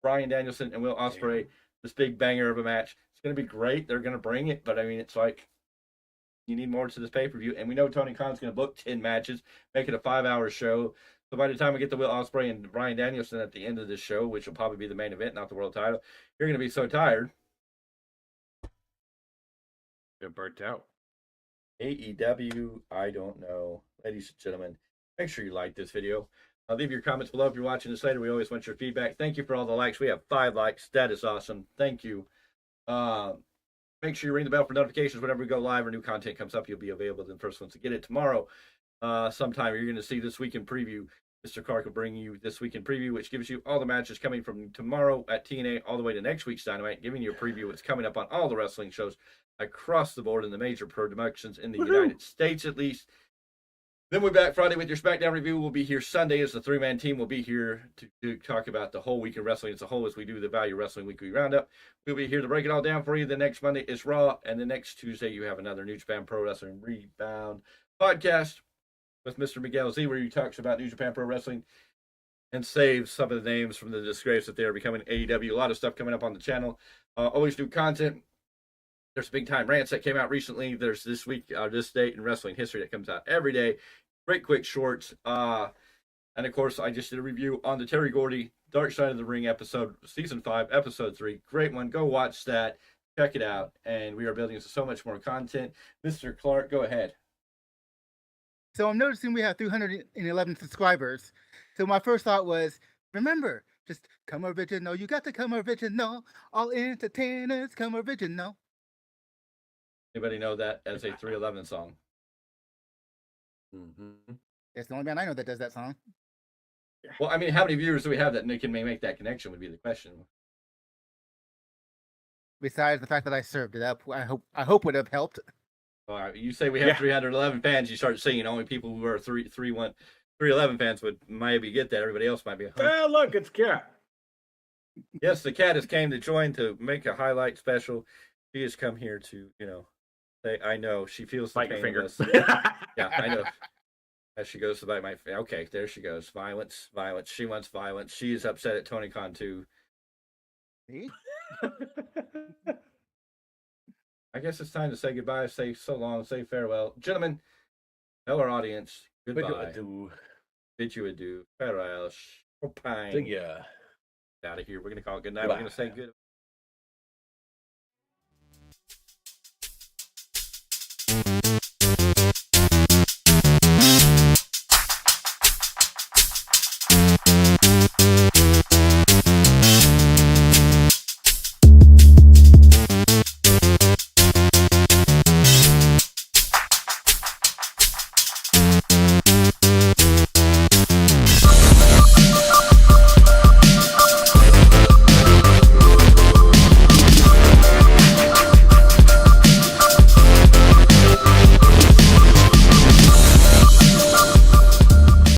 Bryan Danielson and Will Ospreay this big banger of a match. It's going to be great. They're going to bring it, but I mean, it's like you need more to this pay-per-view. And we know Tony Khan's going to book 10 matches, make it a 5-hour show. So by the time we get to Will Ospreay and Bryan Danielson at the end of this show, which will probably be the main event, not the world title, you're going to be so tired. You're burnt out. AEW, I don't know. Ladies and gentlemen, make sure you like this video. Leave your comments below if you're watching this later. We always want your feedback. Thank you for all the likes. We have 5 likes. That is awesome. Thank you. Make sure you ring the bell for notifications whenever we go live or new content comes up. You'll be available the first ones to get it tomorrow. Sometime you're going to see This Week in Preview. Mr. Clarke will bring you This Week in Preview, which gives you all the matches coming from tomorrow at TNA all the way to next week's Dynamite, giving you a preview of what's coming up on all the wrestling shows across the board in the major promotions in the United States, at least. Then we're back Friday with your SmackDown review. We'll be here Sunday as the 3-man team. We'll be here to talk about the whole week of wrestling as a whole as we do the Value Wrestling Weekly Roundup. We'll be here to break it all down for you. The next Monday is Raw, and the next Tuesday you have another New Japan Pro Wrestling Rebound podcast with Mr. Miguel Z, where he talks about New Japan Pro Wrestling and saves some of the names from the disgrace that they are becoming AEW. A lot of stuff coming up on the channel. Always new content. There's big time rants that came out recently. There's this week, this date in wrestling history that comes out every day. Great quick shorts. And of course, I just did a review on the Terry Gordy Dark Side of the Ring episode, season 5, episode 3. Great one. Go watch that. Check it out. And we are building so much more content. Mr. Clarke, go ahead. So I'm noticing we have 311 subscribers. So my first thought was, remember, just come original. You got to come original. All entertainers come original. Anybody know that as a 311 song? Mm-hmm. It's the only band I know that does that song. Well, I mean, how many viewers do we have that can make that connection would be the question. Besides the fact that I served it up, I hope would have helped. Well, you say we have 311 fans, you start seeing only people who are 311 fans would maybe get that. Everybody else might be. Well, look, it's Cat. Yes, the cat has came to join to make a highlight special. She has come here to, say, I know. She feels the Bite your pain finger. of us. Yeah, I know. As she goes to bite my finger. Okay, there she goes. Violence, violence. She wants violence. She is upset at Tony Khan, too. See? I guess it's time to say goodbye, say so long, say farewell. Gentlemen, tell our audience goodbye. Bid you adieu. Farewell. See ya. Out of here. We're going to call it good night. Goodbye. We're going to say good.